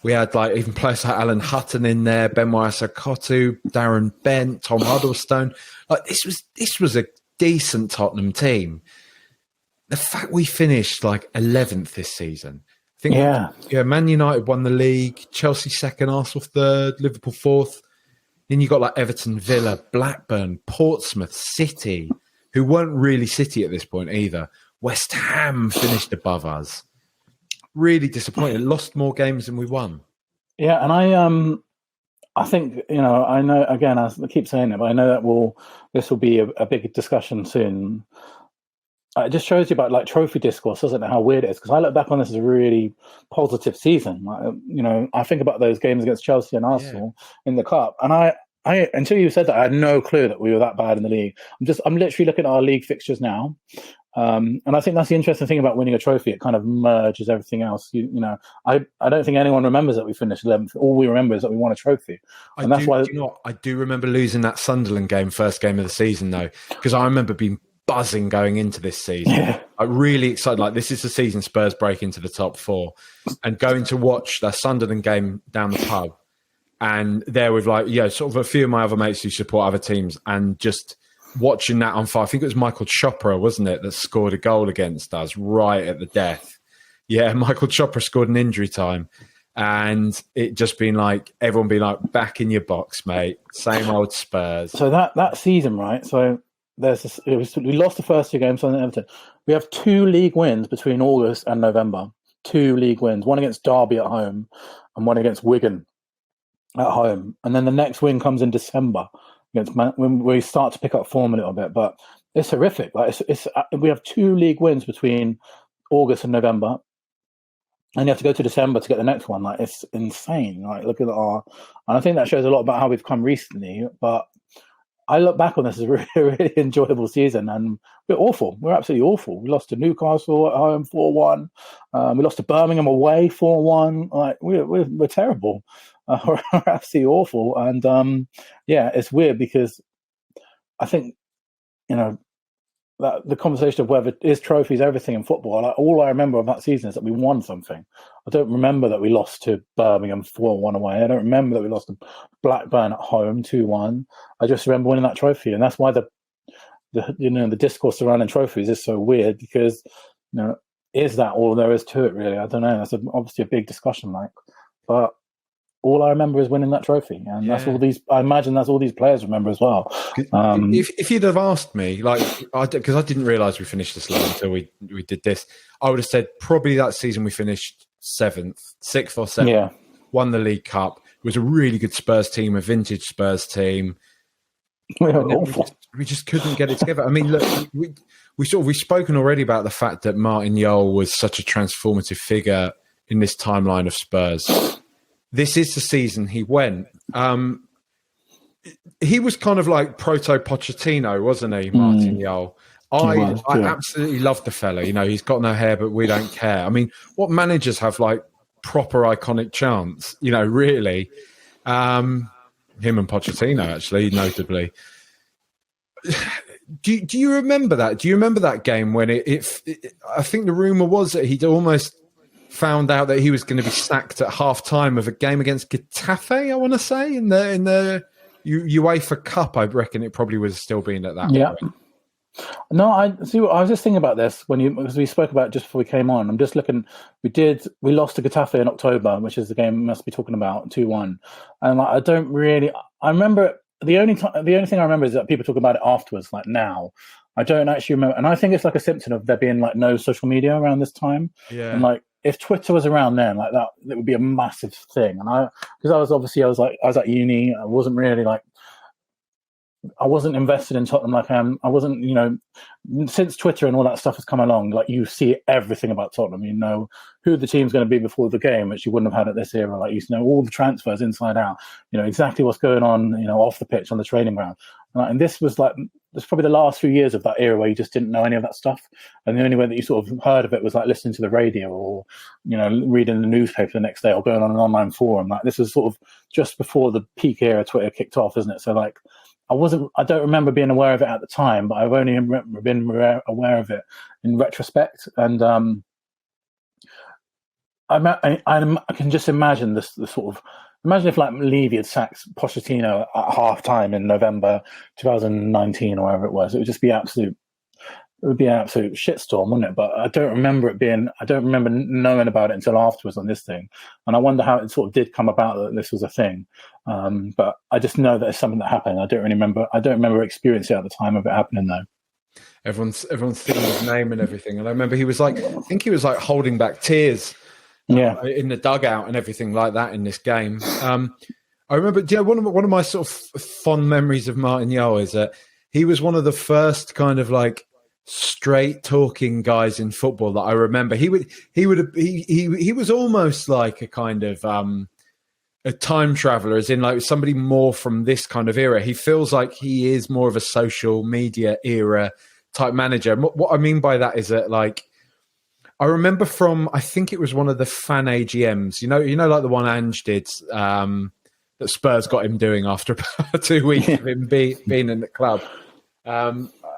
We had like even players like Alan Hutton in there, Benoit Sakotu, Darren Bent, Tom Huddlestone. Like this was a decent Tottenham team. The fact we finished like 11th this season, I think, Man United won the league, Chelsea second, Arsenal third, Liverpool fourth. Then you got like Everton, Villa, Blackburn, Portsmouth, City, who weren't really City at this point either. West Ham finished above us. Really disappointed. Lost more games than we won. Yeah, and I think, I know, again, I keep saying it, but I know that this will be a big discussion soon. It just shows you about like trophy discourse, doesn't it? How weird it is. Because I look back on this as a really positive season. Like, I think about those games against Chelsea and Arsenal in the cup, and I until you said that, I had no clue that we were that bad in the league. I'm literally looking at our league fixtures now, and I think that's the interesting thing about winning a trophy. It kind of merges everything else. I don't think anyone remembers that we finished 11th. All we remember is that we won a trophy, and that's why. I do remember losing that Sunderland game, first game of the season, though, because I remember being buzzing going into this season. Yeah. I'm really excited. Like, this is the season Spurs break into the top four, and going to watch the Sunderland game down the pub, and there with sort of a few of my other mates who support other teams, and just watching that on fire. I think it was Michael Chopra, wasn't it, that scored a goal against us right at the death. Yeah, Michael Chopra scored an injury time, and it just been like everyone being like, back in your box, mate. Same old Spurs. So that season, right? So we lost the first two games on Everton. We have 2 league wins between August and November. 2 league wins, one against Derby at home and one against Wigan at home. And then the next win comes in December when we start to pick up form a little bit. But it's horrific. Like we have 2 league wins between August and November, and you have to go to December to get the next one. Like, it's insane. Like, look at and I think that shows a lot about how we've come recently. But I look back on this as a really, really enjoyable season, and we're awful. We're absolutely awful. We lost to Newcastle at home 4-1. We lost to Birmingham away 4-1. Like, we're terrible. We're absolutely awful. And it's weird because I think that the conversation of whether is trophies everything in football. Like, all I remember of that season is that we won something. I don't remember that we lost to Birmingham 4-1 away. I don't remember that we lost to Blackburn at home 2-1. I just remember winning that trophy, and that's why the discourse surrounding trophies is so weird, because is that all there is to it, really? I don't know. That's obviously a big discussion, but all I remember is winning that trophy, and that's all these. I imagine that's all these players remember as well. If you'd have asked me, because I didn't realise we finished this low until we did this, I would have said probably that season we finished 6th or 7th. Yeah. Won the League Cup. It was a really good Spurs team, a vintage Spurs team. We were awful. We just couldn't get it together. I mean, look, we've spoken already about the fact that Martin Jol was such a transformative figure in this timeline of Spurs. This is the season he went. He was kind of like proto-Pochettino, wasn't he, Martin Jol? I absolutely love the fella. He's got no hair, but we don't care. I mean, what managers have like proper iconic chants? Really. Him and Pochettino, actually, notably. Do you remember that? Do you remember that game when I think the rumor was that he'd almost found out that he was going to be sacked at half-time of a game against Getafe, I want to say, in the UEFA Cup. I reckon it probably would have still been at that point. No, I was just thinking about this because we spoke about it just before we came on. I'm just looking. We lost to Getafe in October, which is the game we must be talking about, 2-1. And I don't really. I remember the only thing I remember is that people talk about it afterwards. Like, now, I don't actually remember, and I think it's like a symptom of there being like no social media around this time. Yeah, and like, if Twitter was around then, like that, it would be a massive thing. And I was at uni. I wasn't really I wasn't invested in Tottenham like I am. I wasn't, since Twitter and all that stuff has come along, like, you see everything about Tottenham. You know who the team's going to be before the game, which you wouldn't have had at this era. Like, you know all the transfers inside out. You know exactly what's going on, off the pitch, on the training ground. And this was like, it's probably the last few years of that era where you just didn't know any of that stuff, and the only way that you sort of heard of it was like listening to the radio or reading the newspaper the next day or going on an online forum. Like this is sort of just before the peak era Twitter kicked off, isn't it? So like I don't remember being aware of it at the time, but I've only been aware of it in retrospect, and I can just imagine the sort of. Imagine if like Levy had sacked Pochettino at half time in November 2019 or whatever it was. It would just be an absolute shitstorm, wouldn't it? But I don't remember knowing about it until afterwards on this thing. And I wonder how it sort of did come about that this was a thing. But I just know that it's something that happened. I don't remember experiencing it at the time of it happening though. Everyone's singing his name and everything. And I remember he was like holding back tears. In the dugout and everything like that in this game. I remember, one of my sort of fond memories of Martin Jol is that he was one of the first kind of like straight talking guys in football that I remember. He was almost like a kind of a time traveler, as in like somebody more from this kind of era. He feels like he is more of a social media era type manager. And what I mean by that is that like, I remember I think it was one of the fan AGMs, like the one Ange did that Spurs got him doing after about 2 weeks of him being in the club. I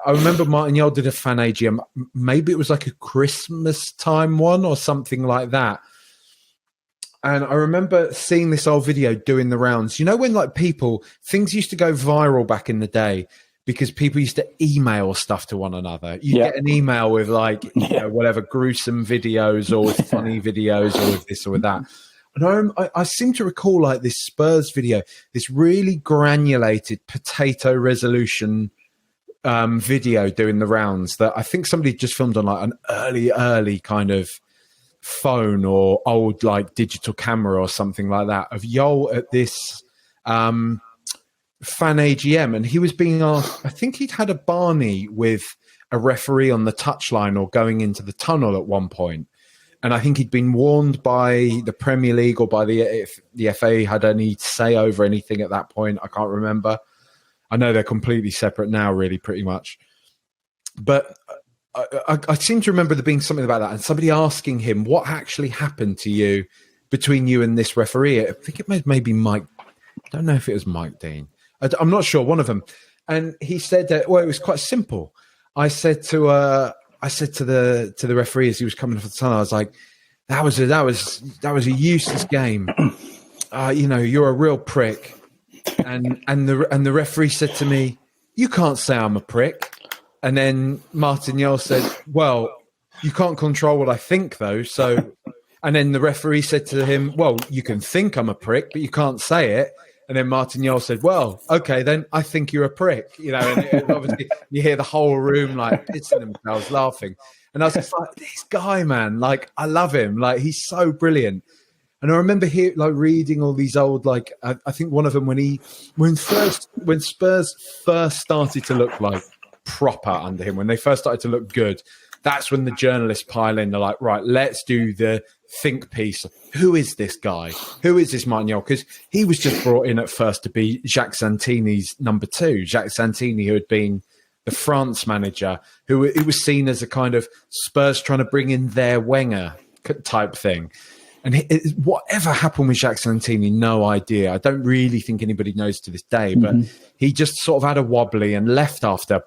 remember Martin Jol did a fan AGM. Maybe it was like a Christmas time one or something like that. And I remember seeing this old video doing the rounds. When like things used to go viral back in the day, because people used to email stuff to one another. You get an email with like, whatever gruesome videos or with funny videos or with this or with that. And I seem to recall like this Spurs video, this really granulated potato resolution video doing the rounds that I think somebody just filmed on like an early kind of phone or old like digital camera or something like that of Jol at this fan AGM, and he was being asked, I think he'd had a Barney with a referee on the touchline or going into the tunnel at one point, and I think he'd been warned by the Premier League or by the FA had any say over anything at that point. I can't remember. I know they're completely separate now, really, pretty much. But I seem to remember there being something about that, and somebody asking him what actually happened to you between you and this referee. I think it was maybe Mike. I don't know if it was Mike Dean. I'm not sure, one of them. And he said that, well, it was quite simple. I said to the referee as he was coming off the tunnel, I was like, that was a useless game. You're a real prick. And the referee said to me, you can't say I'm a prick. And then Martin Jol said, well, you can't control what I think though. So, and then the referee said to him, well, you can think I'm a prick, but you can't say it. And then Martin Jol said, well, okay, then I think you're a prick. And obviously you hear the whole room like pissing themselves laughing. And I was just like, this guy, man, like I love him. Like he's so brilliant. And I remember reading all these old, like, I think one of them when Spurs first started to look like proper under him, when they first started to look good, that's when the journalists pile in. They're like, right, let's do the think piece. Who is this guy? Who is this Martin Jol? Because he was just brought in at first to be Jacques Santini's number two. Jacques Santini, who had been the France manager, who was seen as a kind of Spurs trying to bring in their Wenger type thing. And whatever happened with Jacques Santini, no idea. I don't really think anybody knows to this day, but he just sort of had a wobbly and left after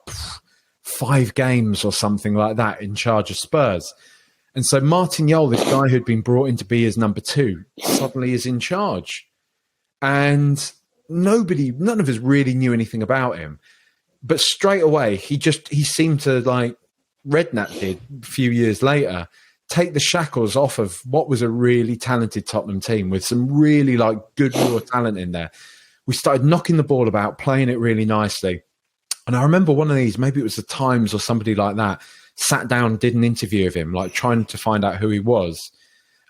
5 games or something like that in charge of Spurs. And so Martin Jol, this guy who'd been brought in to be his number 2, suddenly is in charge. And none of us really knew anything about him. But straight away, he seemed to, like Redknapp did a few years later, take the shackles off of what was a really talented Tottenham team with some really like good raw talent in there. We started knocking the ball about, playing it really nicely. And I remember one of these, maybe it was the Times or somebody like that, sat down, did an interview of him, like trying to find out who he was.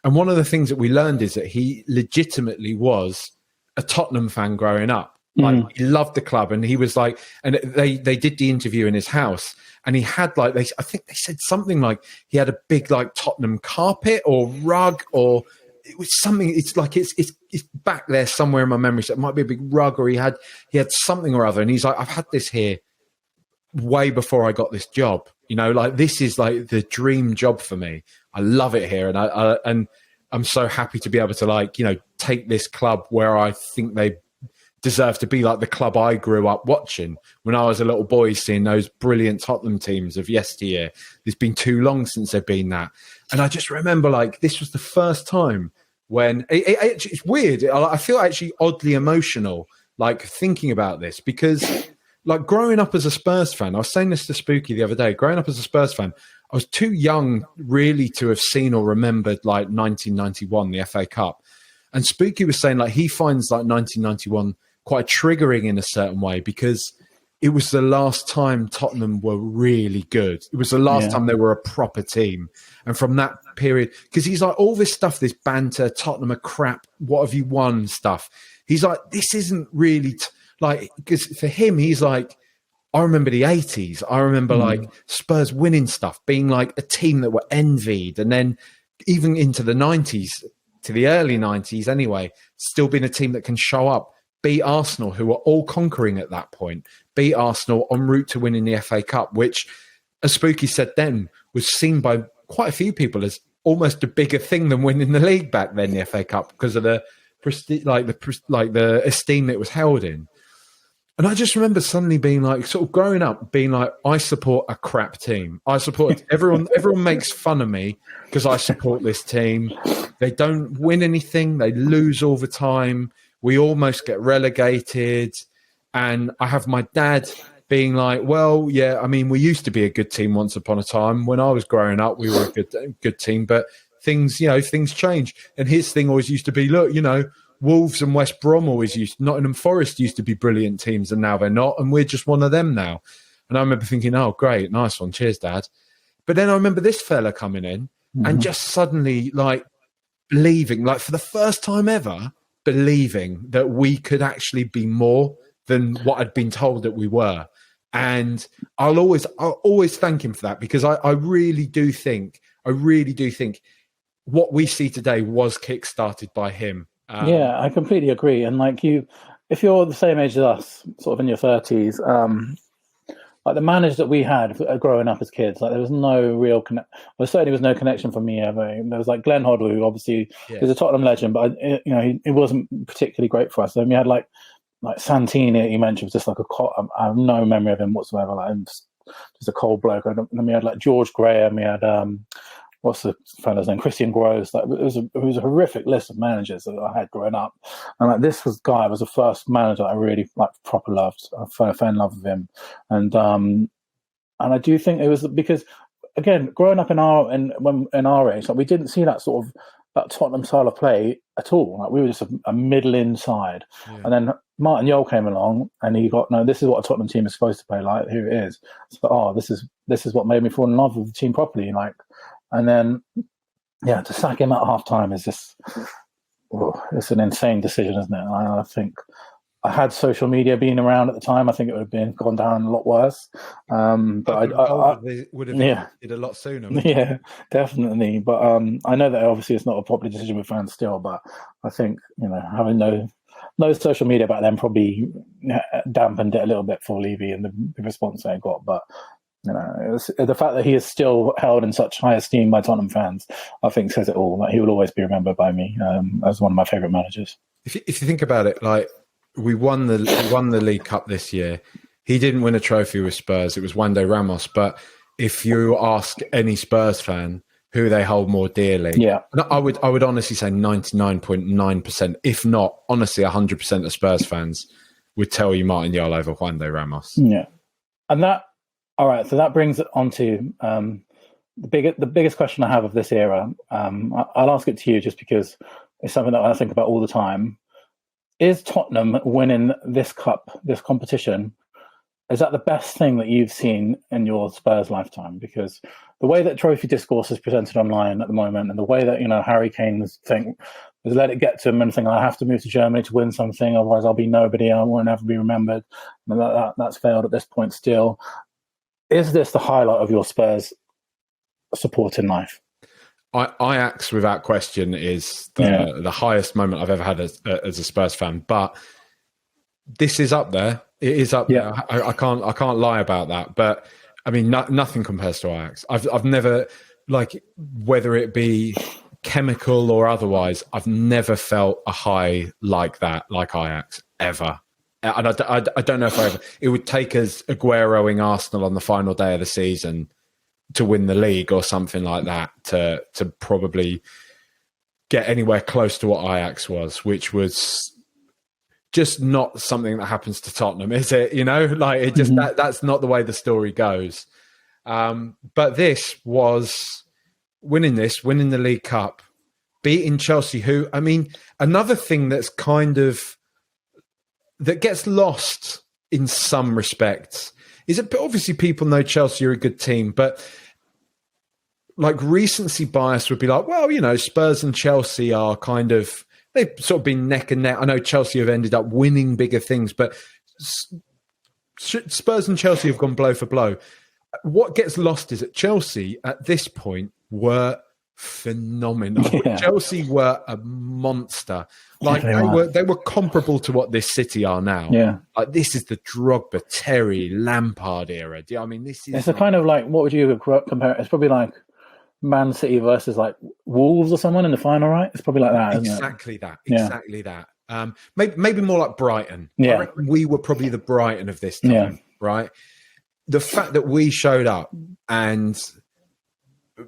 And one of the things that we learned is that he legitimately was a Tottenham fan growing up. Like he loved the club, and he was like, and they did the interview in his house, and he had like, I think they said something like he had a big like Tottenham carpet or rug, or it was something. It's like it's back there somewhere in my memory. So it might be a big rug, or he had something or other. And he's like, I've had this here way before I got this job. Like this is like the dream job for me. I love it here, and I'm so happy to be able to like take this club where I think they deserve to be, like the club I grew up watching when I was a little boy, seeing those brilliant Tottenham teams of yesteryear. It's been too long since they've been that, and I just remember like this was the first time when it's weird. I feel actually oddly emotional, like thinking about this, because like growing up as a Spurs fan, I was saying this to Spooky the other day, growing up as a Spurs fan, I was too young really to have seen or remembered like 1991, the FA Cup. And Spooky was saying like he finds like 1991 quite triggering in a certain way because it was the last time Tottenham were really good. It was the last time they were a proper team. And from that period, because he's like, all this stuff, this banter, Tottenham are crap, what have you won stuff. He's like, this isn't really like, because for him, he's like, I remember the 80s. I remember like Spurs winning stuff, being like a team that were envied. And then even into the 90s, to the early 90s anyway, still being a team that can show up, beat Arsenal, who were all conquering at that point, beat Arsenal en route to winning the FA Cup, which, as Spooky said then, was seen by quite a few people as almost a bigger thing than winning the league back then, the FA Cup, because of the the esteem it was held in. And I just remember suddenly being like, sort of growing up, being like, I support a crap team. I support everyone. Everyone makes fun of me because I support this team. They don't win anything. They lose all the time. We almost get relegated. And I have my dad being like, well, yeah, I mean, we used to be a good team once upon a time. When I was growing up, we were a good team, but things change. And his thing always used to be, look, Wolves and West Brom Nottingham Forest used to be brilliant teams, and now they're not, and we're just one of them now. And I remember thinking, oh, great, nice one, cheers, Dad. But then I remember this fella coming in and just suddenly, like, believing, like for the first time ever, believing that we could actually be more than what I'd been told that we were. And I'll always thank him for that, because I really do think what we see today was kick-started by him. Yeah, I completely agree. And like if you're the same age as us, sort of in your 30s, like the managers that we had growing up as kids, like there was no real there certainly was no connection for me ever. There was like Glenn Hoddle, who obviously is a Tottenham legend, but he wasn't particularly great for us. Then we had like Santini, you mentioned, was just like I have no memory of him whatsoever. Like just a cold bloke. And then we had like George Graham. We had what's the fella's name? Christian Gross. Like it was a horrific list of managers that I had growing up, and like this guy was the first manager I really like proper loved. I fell in love with him, and I do think it was because, again, growing up in our age, like we didn't see that sort of that Tottenham style of play at all. Like we were just a middling side, and then Martin Jol came along, and he got, no, this is what a Tottenham team is supposed to play like. Here it is. So, this is what made me fall in love with the team properly, like. And then, to sack him at half-time is just, it's an insane decision, isn't it? I think I had social media being around at the time, I think it would have gone down a lot worse. But I would have did a lot sooner. Yeah, definitely. But I know that obviously it's not a popular decision with fans still, but I think, having no social media back then probably dampened it a little bit for Levy and the response they got. But the fact that he is still held in such high esteem by Tottenham fans, I think says it all. Like, he will always be remembered by me as one of my favourite managers. If you think about it, like we won the League Cup this year. He didn't win a trophy with Spurs. It was Wande Ramos. But if you ask any Spurs fan who they hold more dearly, I would honestly say 99.9%, if not honestly 100% of Spurs fans would tell you Martin Jol over Wande Ramos. Yeah, and that. All right, so that brings it on to the biggest question I have of this era. I'll ask it to you just because it's something that I think about all the time. Is Tottenham winning this cup, this competition, is that the best thing that you've seen in your Spurs lifetime? Because the way that trophy discourse is presented online at the moment, and the way that Harry Kane has let it get to him and think, I have to move to Germany to win something, otherwise I'll be nobody, I won't ever be remembered. And that's failed at this point still. Is this the highlight of your Spurs support in life? Ajax, without question, is the highest moment I've ever had as a Spurs fan. But this is up there. It is up there. I can't lie about that. But I mean, nothing compares to Ajax. I've never, like, whether it be chemical or otherwise, I've never felt a high like that, like Ajax, ever. And I don't know if I ever. It would take us Agueroing Arsenal on the final day of the season to win the league or something like that to probably get anywhere close to what Ajax was, which was just not something that happens to Tottenham, is it? You know, like it just that's not the way the story goes. But this was winning the League Cup, beating Chelsea, who, I mean, another thing that's kind of that gets lost in some respects is that obviously people know Chelsea are a good team, but like recency bias would be like, well, you know, Spurs and Chelsea are kind of, they've sort of been neck and neck. I know Chelsea have ended up winning bigger things, but Spurs and Chelsea have gone blow for blow. What gets lost is that Chelsea at this point were phenomenal. Yeah. Chelsea were a monster. Like they were comparable to what this City are now. Yeah, like this is the Drogba, Terry, Lampard era. Do you know what I mean? This is. It's a kind of like, what would you compare? It's probably like Man City versus like Wolves or someone in the final, right? It's probably like that. Exactly that. Exactly that. Maybe more like Brighton. Yeah, I reckon we were probably the Brighton of this time, right? The fact that we showed up and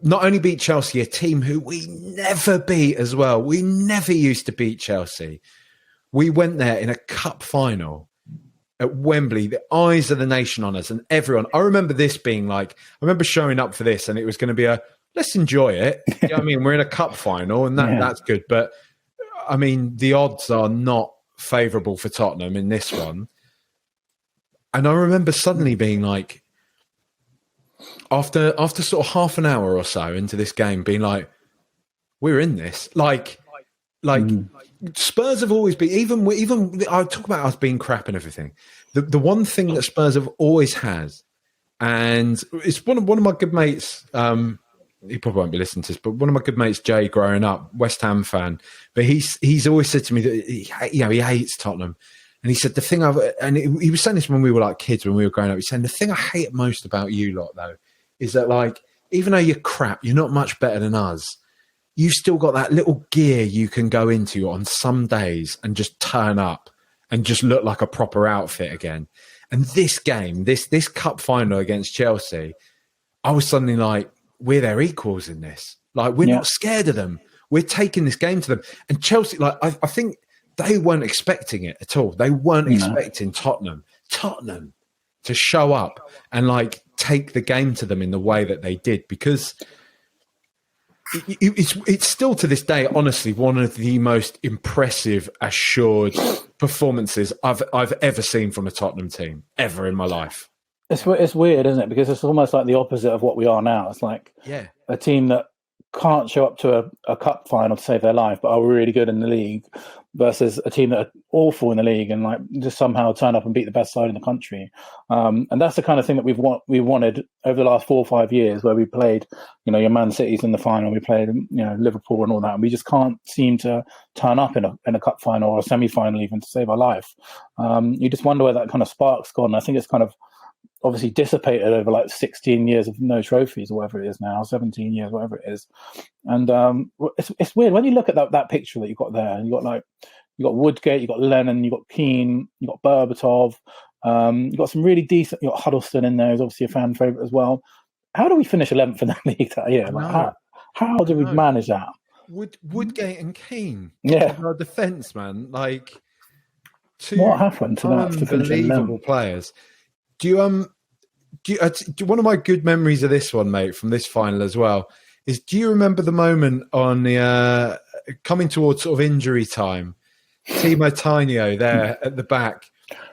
not only beat Chelsea, a team who we never beat as well. We never used to beat Chelsea. We went there in a cup final at Wembley, the eyes of the nation on us and everyone. I remember this being like, I remember showing up for this and it was going to be let's enjoy it. You know what I mean? We're in a cup final and that's good. But I mean, the odds are not favourable for Tottenham in this one. And I remember suddenly being like, after sort of half an hour or so into this game, being like, we're in this. Like Spurs have always been, even I talk about us being crap and everything. The one thing that Spurs have always had, and it's one of my good mates, he probably won't be listening to this, but one of my good mates, Jay, growing up, West Ham fan, but he's always said to me that he hates Tottenham. And he said, the thing he was saying this when we were like kids, when we were growing up, he's saying, the thing I hate most about you lot, though, is that, like, even though you're crap, you're not much better than us. You've still got that little gear you can go into on some days and just turn up and just look like a proper outfit again. And this game, this cup final against Chelsea, I was suddenly like, we're their equals in this. Like, we're not scared of them. We're taking this game to them. And Chelsea, like, I think they weren't expecting it at all. They weren't expecting Tottenham to show up and, like, take the game to them in the way that they did, because it's still to this day, honestly, one of the most impressive, assured performances I've ever seen from a Tottenham team ever in my life. It's weird, isn't it? Because it's almost like the opposite of what we are now. It's like a team that can't show up to a cup final to save their life, but are really good in the league, versus a team that are awful in the league and like just somehow turn up and beat the best side in the country. And that's the kind of thing that we wanted over the last 4 or 5 years, where we played, you know, your Man Cities in the final, we played, you know, Liverpool and all that. And we just can't seem to turn up in a cup final or a semi-final even to save our life. You just wonder where that kind of spark's gone. I think it's kind of obviously dissipated over like 16 years of no trophies or whatever it is now, 17 years, whatever it is. And it's weird when you look at that picture that you've got there. You got Woodgate, you got Lennon, you got Keane, you got Berbatov, you got some really decent. You got Huddleston in there, who's obviously a fan favourite as well. How do we finish 11th in that league that year? Like, how do we manage that? Woodgate and Keane, our defence, man. Like, what happened to that? Unbelievable players. Do you one of my good memories of this one, mate, from this final as well, is, do you remember the moment on the coming towards sort of injury time, Timo Tainio there at the back,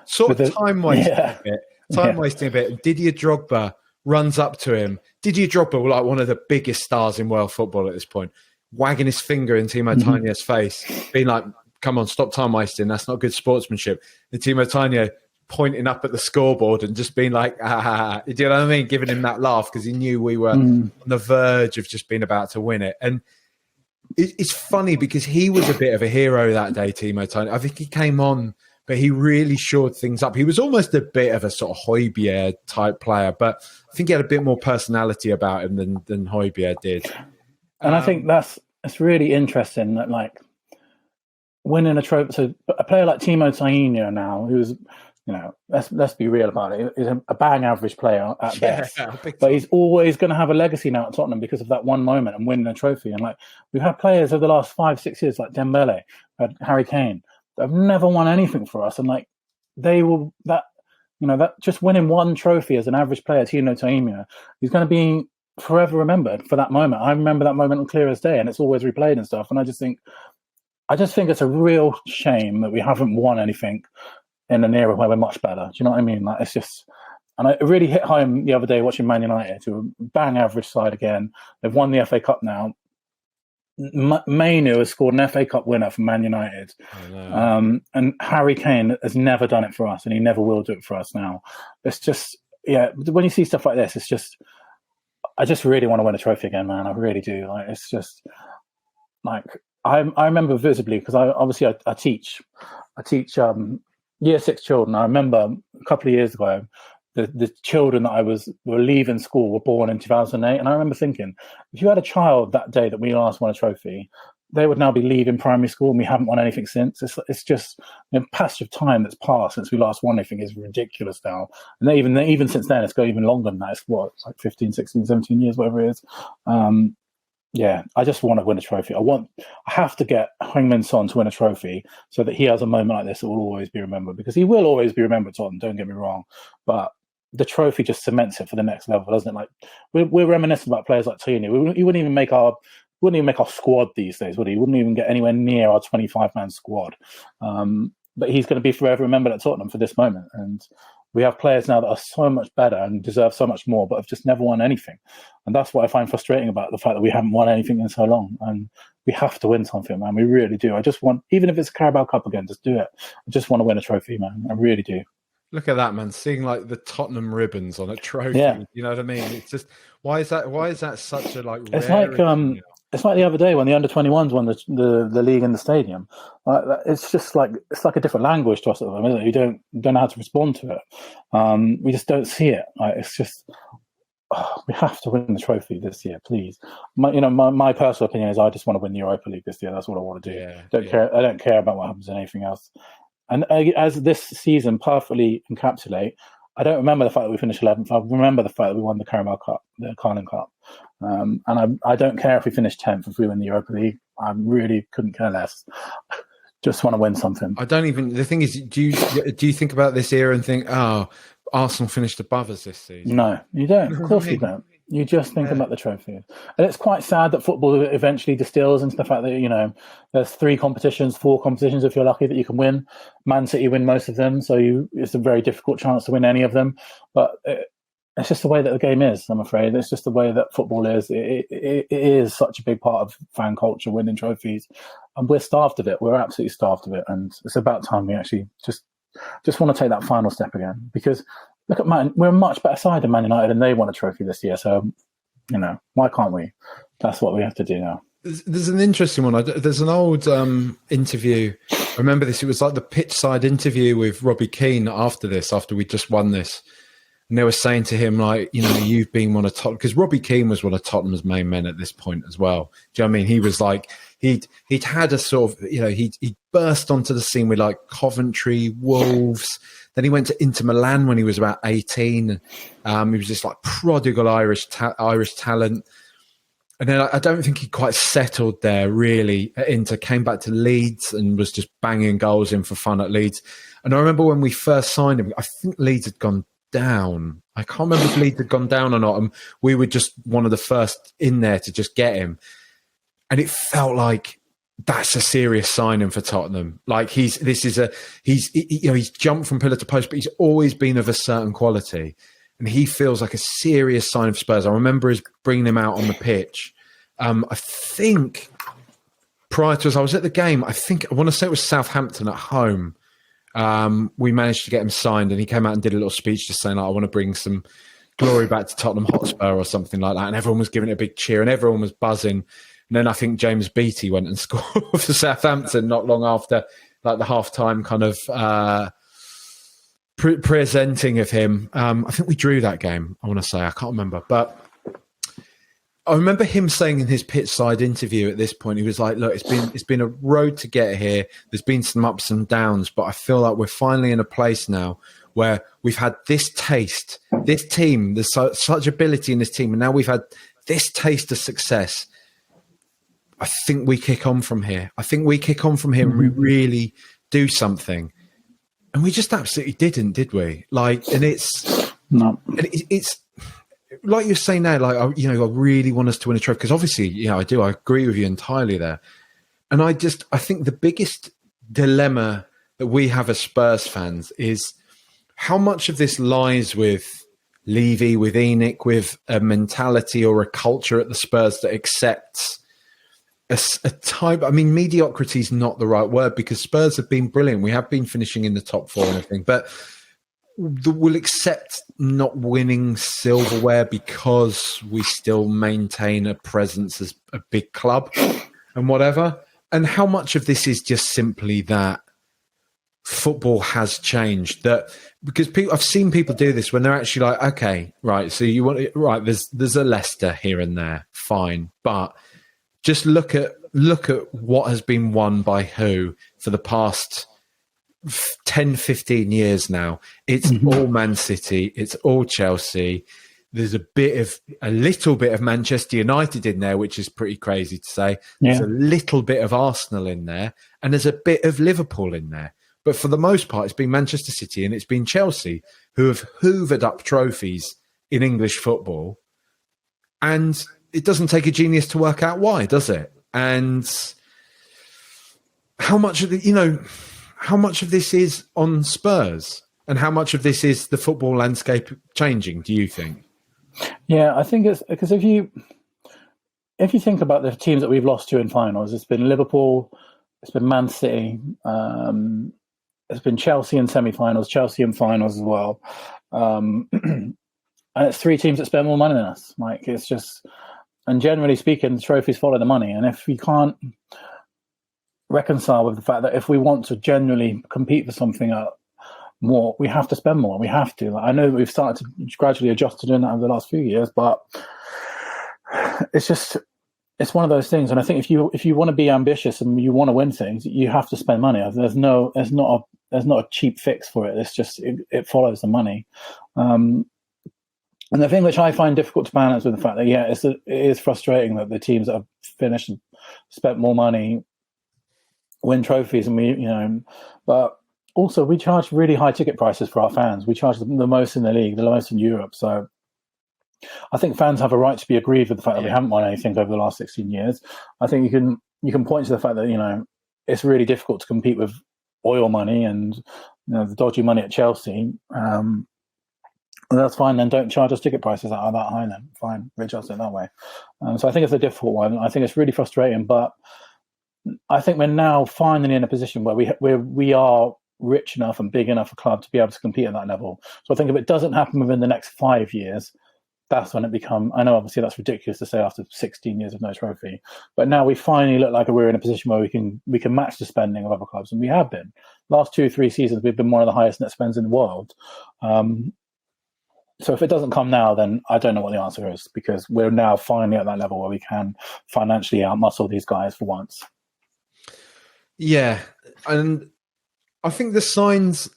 sort of time wasting a bit. Didier Drogba runs up to him. Didier Drogba, like one of the biggest stars in world football at this point, wagging his finger in Timo Tainio's face, being like, "Come on, stop time wasting. That's not good sportsmanship." And Timo Tainio pointing up at the scoreboard and just being like, do you know what I mean? Giving him that laugh because he knew we were on the verge of just being about to win it. And it's funny because he was a bit of a hero that day, Timo Tainio. I think he came on but he really shored things up. He was almost a bit of a sort of Højbjerg type player, but I think he had a bit more personality about him than Højbjerg did. And I think it's really interesting that, like, winning a trophy. So a player like Timo Tainio now, who's, you know, let's be real about it, is a bang average player at best. But he's always going to have a legacy now at Tottenham because of that one moment and winning a trophy. And like, we've had players over the last 5-6 years like Dembele, Harry Kane, that have never won anything for us. And like, they will, that just winning one trophy as an average player, Timo Tainio, he's going to be forever remembered for that moment. I remember that moment clear as day, and it's always replayed and stuff. And I just think it's a real shame that we haven't won anything in an era where we're much better. Do you know what I mean? Like, it's just, and it really hit home the other day watching Man United, who are bang average side again. They've won the FA Cup now. Mainu has scored an FA Cup winner for Man United. And Harry Kane has never done it for us, and he never will do it for us now. It's just, when you see stuff like this, it's just, I just really want to win a trophy again, man. I really do. Like, it's just, like, I remember visibly, because I teach year 6 children. I remember a couple of years ago, the children that were leaving school were born in 2008, and I remember thinking, if you had a child that day that we last won a trophy, they would now be leaving primary school, and we haven't won anything since. It's just the passage of time that's passed since we last won anything is ridiculous now. And even since then, it's got even longer than that. It's like 15, 16, 17 years, whatever it is. I just want to win a trophy. I have to get Heung-min Son to win a trophy so that he has a moment like this that will always be remembered, because he will always be remembered, Tottenham, don't get me wrong. But the trophy just cements it for the next level, doesn't it? Like, we're reminiscent about players like Tini. He wouldn't even make our squad these days, would he? He wouldn't even get anywhere near our 25-man squad. But he's going to be forever remembered at Tottenham for this moment. And we have players now that are so much better and deserve so much more, but have just never won anything. And that's what I find frustrating about the fact that we haven't won anything in so long. And we have to win something, man. We really do. I just want, even if it's a Carabao Cup again, just do it. I just want to win a trophy, man. I really do. Look at that, man. Seeing like the Tottenham ribbons on a trophy. Yeah. You know what I mean? It's just, why is that such a like? It's like it's like the other day when the under-21s won the league in the stadium. It's just like, it's like a different language to us at the moment, isn't it? You don't know how to respond to it. We just don't see it. Like, it's just, we have to win the trophy this year, please. My personal opinion is I just want to win the Europa League this year. That's what I want to do. I don't care about what happens in anything else. And as this season perfectly encapsulate, I don't remember the fact that we finished 11th. I remember the fact that we won the Carabao Cup, the Carling Cup. And I don't care if we finish 10th, if we win the Europa League. I really couldn't care less. Just want to win something. I don't even. The thing is, do you think about this era and think, oh, Arsenal finished above us this season? No, you don't. Of course you don't. You just think about the trophy. And it's quite sad that football eventually distills into the fact that, there's 4 competitions, if you're lucky, that you can win. Man City win most of them, so it's a very difficult chance to win any of them. But it's just the way that the game is, I'm afraid. It's just the way that football is. It is such a big part of fan culture, winning trophies. And we're starved of it. We're absolutely starved of it. And it's about time we actually just want to take that final step again. Because look at Man, we're a much better side than Man United, and they won a trophy this year. So, why can't we? That's what we have to do now. There's an interesting one. There's an old interview. I remember this. It was like the pitch side interview with Robbie Keane after we just won this. And they were saying to him, like, you've been one of Tottenham, because Robbie Keane was one of Tottenham's main men at this point as well. Do you know what I mean? He was like, he'd had a sort of, he burst onto the scene with like Coventry, Wolves. Then he went to Inter Milan when he was about 18. He was just like prodigal Irish talent. And then I don't think he quite settled there really at Inter, came back to Leeds and was just banging goals in for fun at Leeds. And I remember when we first signed him, I think Leeds had gone down. I can't remember if Leeds had gone down or not. And we were just one of the first in there to just get him. And it felt like that's a serious signing for Tottenham. Like he's jumped from pillar to post, but he's always been of a certain quality. And he feels like a serious sign of Spurs. I remember us bringing him out on the pitch. I think prior to us, I was at the game. I want to say it was Southampton at home. We managed to get him signed, and he came out and did a little speech just saying, like, I want to bring some glory back to Tottenham Hotspur or something like that. And everyone was giving it a big cheer and everyone was buzzing. And then I think James Beattie went and scored for Southampton not long after like the halftime kind of presenting of him. I think we drew that game. I want to say I can't remember, but I remember him saying in his pitch side interview at this point, he was like, "Look, it's been a road to get here. There's been some ups and downs, but I feel like we're finally in a place now where we've had this taste, this team. There's such ability in this team, and now we've had this taste of success. I think we kick on from here. And we really do something." And we just absolutely didn't, did we? Like, and it's like you're saying now, like, I really want us to win a trophy because obviously, I do. I agree with you entirely there. And I think the biggest dilemma that we have as Spurs fans is how much of this lies with Levy, with Enoch, with a mentality or a culture at the Spurs that accepts a type. I mean, mediocrity is not the right word because Spurs have been brilliant. We have been finishing in the top four and everything, but we'll accept not winning silverware because we still maintain a presence as a big club and whatever. And how much of this is just simply that football has changed? That because I've seen people do this when they're actually like, okay, right, so you want right? There's a Leicester here and there, fine, but just look at what has been won by who for the past 10, 15 years now. It's all Man City. It's all Chelsea. There's a little bit of Manchester United in there, which is pretty crazy to say. Yeah. There's a little bit of Arsenal in there, and there's a bit of Liverpool in there. But for the most part, it's been Manchester City and it's been Chelsea who have hoovered up trophies in English football. And it doesn't take a genius to work out why, does it? And how much of this is on Spurs and how much of this is the football landscape changing, do you think? Yeah, I think it's because if you think about the teams that we've lost to in finals, it's been Liverpool, it's been Man City, it's been Chelsea in semi-finals, Chelsea in finals as well. And it's three teams that spend more money than us. Like, it's just, and generally speaking, the trophies follow the money. And if we can't reconcile with the fact that if we want to genuinely compete for something more, we have to spend more. We have to. Like, I know that we've started to gradually adjust to doing that over the last few years, but it's one of those things. And I think if you want to be ambitious and you want to win things, you have to spend money. There's not a cheap fix for it. It's just it follows the money. And the thing which I find difficult to balance with the fact that it is frustrating that the teams that have finished and spent more money win trophies, and but also we charge really high ticket prices for our fans. We charge the most in the league, the most in Europe. So I think fans have a right to be aggrieved with the fact that we haven't won anything over the last 16 years. I think you can point to the fact that it's really difficult to compete with oil money and the dodgy money at Chelsea. That's fine. Then don't charge us ticket prices that are that high. Then fine, readjust it that way. So I think it's a difficult one. I think it's really frustrating, but I think we're now finally in a position where we are rich enough and big enough a club to be able to compete at that level. So I think if it doesn't happen within the next 5 years, that's when it becomes. I know obviously that's ridiculous to say after 16 years of no trophy, but now we finally look like we're in a position where we can match the spending of other clubs, and we have been. Last 2-3 seasons, we've been one of the highest net spends in the world. So if it doesn't come now, then I don't know what the answer is, because we're now finally at that level where we can financially outmuscle these guys for once. Yeah, and I think the signs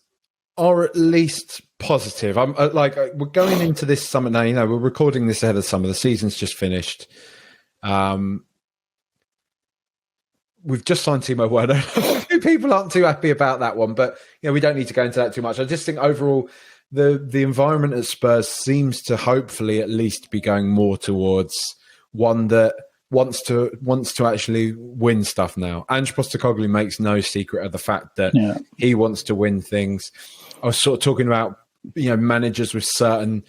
are at least positive. I'm we're going into this summer now. We're recording this ahead of summer. The season's just finished. We've just signed Timo Werner. People aren't too happy about that one, but we don't need to go into that too much. I just think overall, the environment at Spurs seems to hopefully at least be going more towards one that wants to actually win stuff now. Ange Postecoglou makes no secret of the fact that he wants to win things. I was sort of talking about managers with certain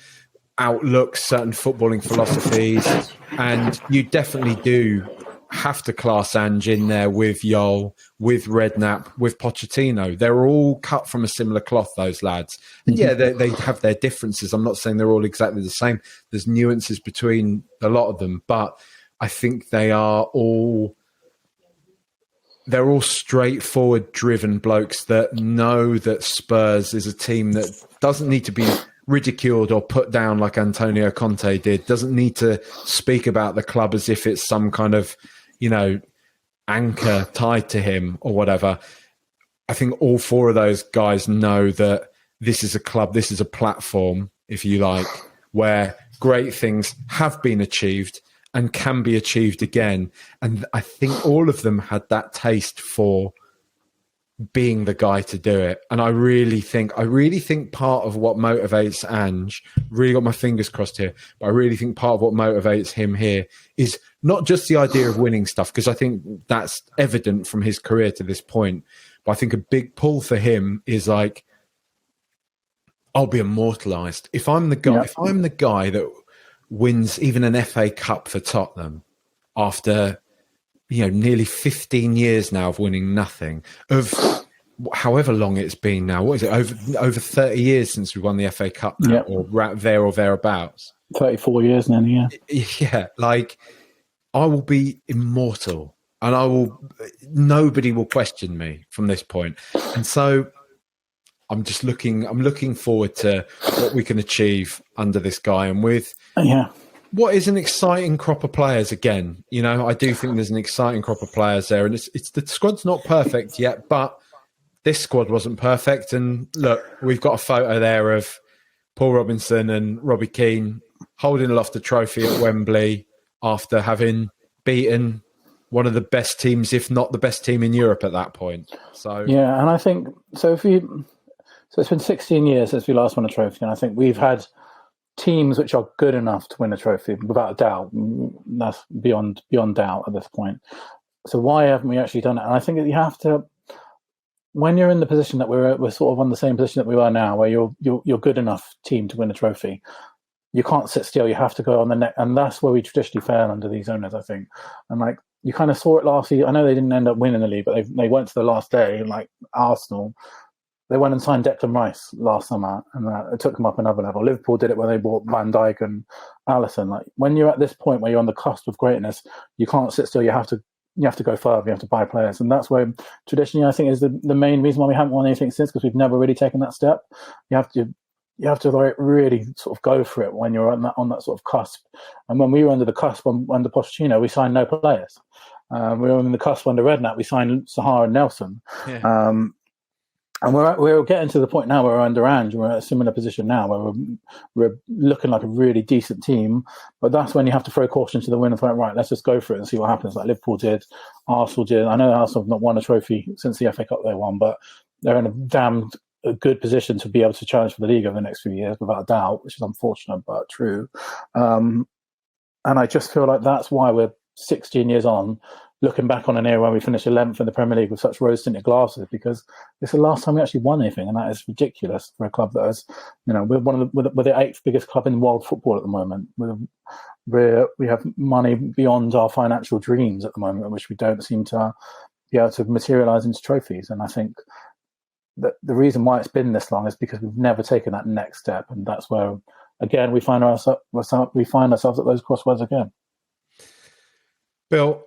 outlooks, certain footballing philosophies, and you definitely do have to class Ange in there with Jol, with Redknapp, with Pochettino. They're all cut from a similar cloth, those lads. And they have their differences. I'm not saying they're all exactly the same. There's nuances between a lot of them, but I think they are all they're all straightforward, driven blokes that know that Spurs is a team that doesn't need to be ridiculed or put down like Antonio Conte did, doesn't need to speak about the club as if it's some kind of, anchor tied to him or whatever. I think all four of those guys know that this is a club, this is a platform, if you like, where great things have been achieved and can be achieved again. And I think all of them had that taste for being the guy to do it. And I really think part of what motivates Ange, really got my fingers crossed here, but I really think part of what motivates him here is not just the idea of winning stuff, because I think that's evident from his career to this point. But I think a big pull for him is like, I'll be immortalised. If I'm the guy that wins even an FA Cup for Tottenham after nearly 15 years now of winning nothing, of however long it's been now. What is it? Over 30 years since we won the FA Cup now, or there or thereabouts. 34 years now, yeah. Yeah, like I will be immortal, and nobody will question me from this point. And so I'm looking forward to what we can achieve under this guy, and with what is an exciting crop of players again. I do think there's an exciting crop of players there, and it's the squad's not perfect yet, but this squad wasn't perfect. And look, we've got a photo there of Paul Robinson and Robbie Keane holding aloft the trophy at Wembley after having beaten one of the best teams, if not the best team in Europe at that point. So yeah, and I think so. So it's been 16 years since we last won a trophy, and I think we've had teams which are good enough to win a trophy, without a doubt. That's beyond doubt at this point. So why haven't we actually done it? And I think that you have to, when you're in the position that we're sort of on the same position that we are now, where you're good enough team to win a trophy, you can't sit still. You have to go on the neck, and that's where we traditionally fail under these owners, I think. And like you kind of saw it last year. I know they didn't end up winning the league, but they went to the last day, like Arsenal. They went and signed Declan Rice last summer, and it took them up another level. Liverpool did it when they bought Van Dijk and Alisson. Like when you're at this point where you're on the cusp of greatness, you can't sit still. You have to go further. You have to buy players, and that's where traditionally I think is the main reason why we haven't won anything since, because we've never really taken that step. You have to like really sort of go for it when you're on that sort of cusp. And when we were under the cusp under Pochettino, we signed no players. We were on the cusp under Redknapp. We signed Sahara and Nelson. Yeah. And we're getting to the point now where we're under Ange. We're at a similar position now where we're looking like a really decent team. But that's when you have to throw caution to the wind and think, right, let's just go for it and see what happens. Like Liverpool did, Arsenal did. I know Arsenal have not won a trophy since the FA Cup they won, but they're in a damn good position to be able to challenge for the league over the next few years, without a doubt, which is unfortunate but true. And I just feel like that's why we're 16 years on, looking back on an era when we finished 11th in the Premier League with such rose-tinted glasses, because it's the last time we actually won anything, and that is ridiculous for a club that is, we're we're the 8th biggest club in world football at the moment. We have money beyond our financial dreams at the moment, which we don't seem to be able to materialise into trophies. And I think that the reason why it's been this long is because we've never taken that next step, and that's where, again, we find ourselves at those crossroads again. Bill,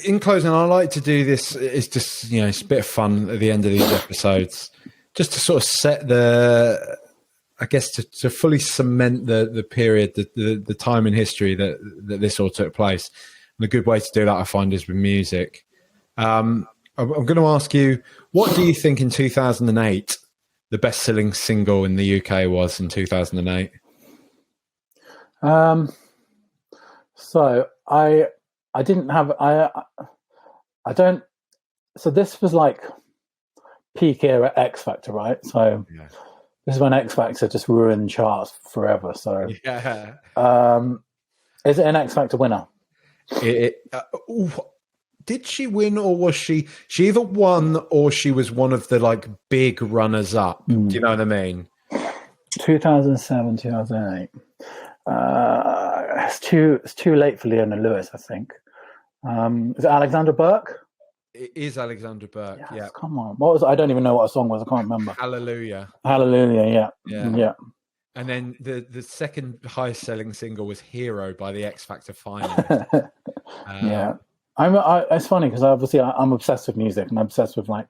in closing, I like to do this. It's just, it's a bit of fun at the end of these episodes, just to sort of set to fully cement the period, the time in history that this all took place. And a good way to do that, I find, is with music. I'm going to ask you, what do you think in 2008 the best-selling single in the UK was in 2008? So I didn't have I don't. So this was like peak era X Factor, right? So this is when X Factor just ruined charts forever. So is it an X Factor winner? Did she win, or was she either won or she was one of the like big runners up? Do you know what I mean? 2007, 2008. It's too late for Leona Lewis, I think. Is it Alexandra Burke? It is Alexandra Burke. Yes, yeah. Come on. What was? I don't even know what a song was. I can't remember. Hallelujah. Yeah. And then the second highest selling single was Hero by the X Factor finalists. Yeah. It's funny because obviously I'm obsessed with music, and I'm obsessed with like,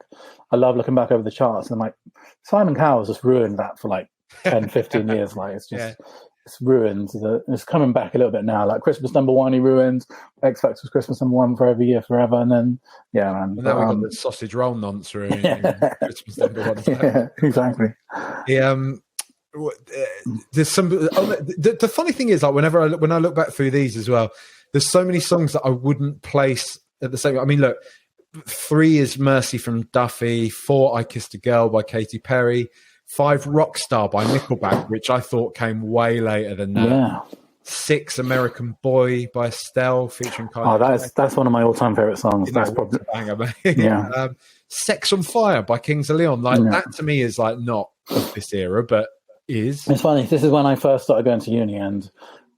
I love looking back over the charts, and like Simon Cowell's just ruined that for like 10, 15 years. Like it's just, it's ruined. It's coming back a little bit now. Like Christmas number one, he ruined. X Factor was Christmas number one for every year forever, and then man. And now we've got the sausage roll nonce ruining Christmas number one. Yeah, exactly. There's some. The funny thing is, like when I look back through these as well, there's so many songs that I wouldn't place at the same. I mean, look, 3 is Mercy from Duffy, 4 I Kissed a Girl by Katy Perry, 5 Rockstar by Nickelback, which I thought came way later than that. Yeah. 6 American Boy by Estelle featuring Kylie. That's one of my all-time favorite songs. That's probably a banger, mate. Sex on Fire by Kings of Leon. Like that to me is like not of this era, but is. It's funny. This is when I first started going to uni, and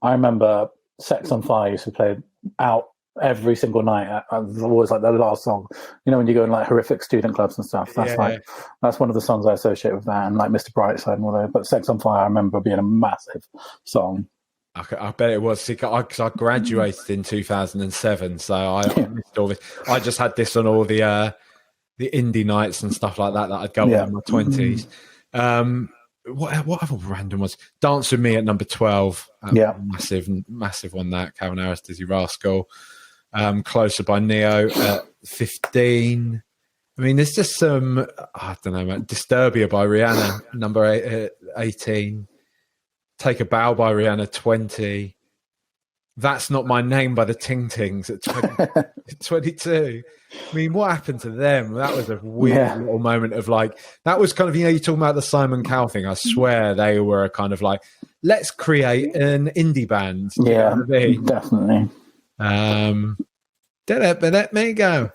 I remember Sex on Fire used to play out every single night. It was always like the last song. You know, when you go in like horrific student clubs and stuff. That's that's one of the songs I associate with that, and like Mr. Brightside and all that. But Sex on Fire, I remember being a massive song. I bet it was because I graduated in 2007, so I missed all this. I just had this on all the indie nights and stuff like that I'd go on in my 20s. What other random ones? Dance With Me at number 12. Massive one, that. Calvin Harris, Dizzy Rascal. Closer by Neo at 15. I mean, there's just some, I don't know, man. Disturbia by Rihanna, number 18. Take a Bow by Rihanna, 20. That's Not My Name by the Ting Tings at 22. I mean, what happened to them? That was a weird little moment of like, that was kind of, you're talking about the Simon Cowell thing. I swear they were kind of like, let's create an indie band. Yeah, definitely. Let me go.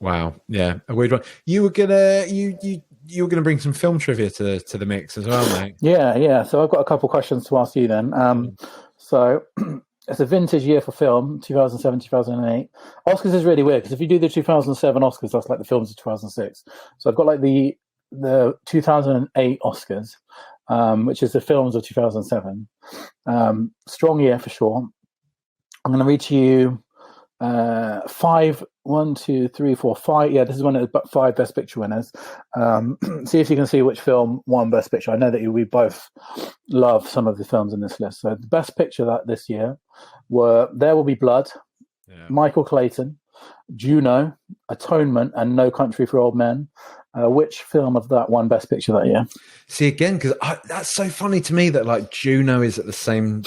Wow. Yeah. A weird one. You were gonna, you were going to bring some film trivia to the mix as well, mate. Yeah. So I've got a couple of questions to ask you then. So it's a vintage year for film, 2007, 2008. Oscars is really weird because if you do the 2007 Oscars, that's like the films of 2006. So I've got like the 2008 Oscars, which is the films of 2007. Strong year for sure. I'm going to read to you 5. 1, 2, 3, 4, 5. Yeah, this is one of the 5 Best Picture winners. See if you can see which film won Best Picture. I know that we both love some of the films in this list. So the Best Picture that this year were There Will Be Blood, Michael Clayton, Juno, Atonement, and No Country for Old Men. Which film of that won Best Picture that year? See, again, because that's so funny to me that like Juno is at the same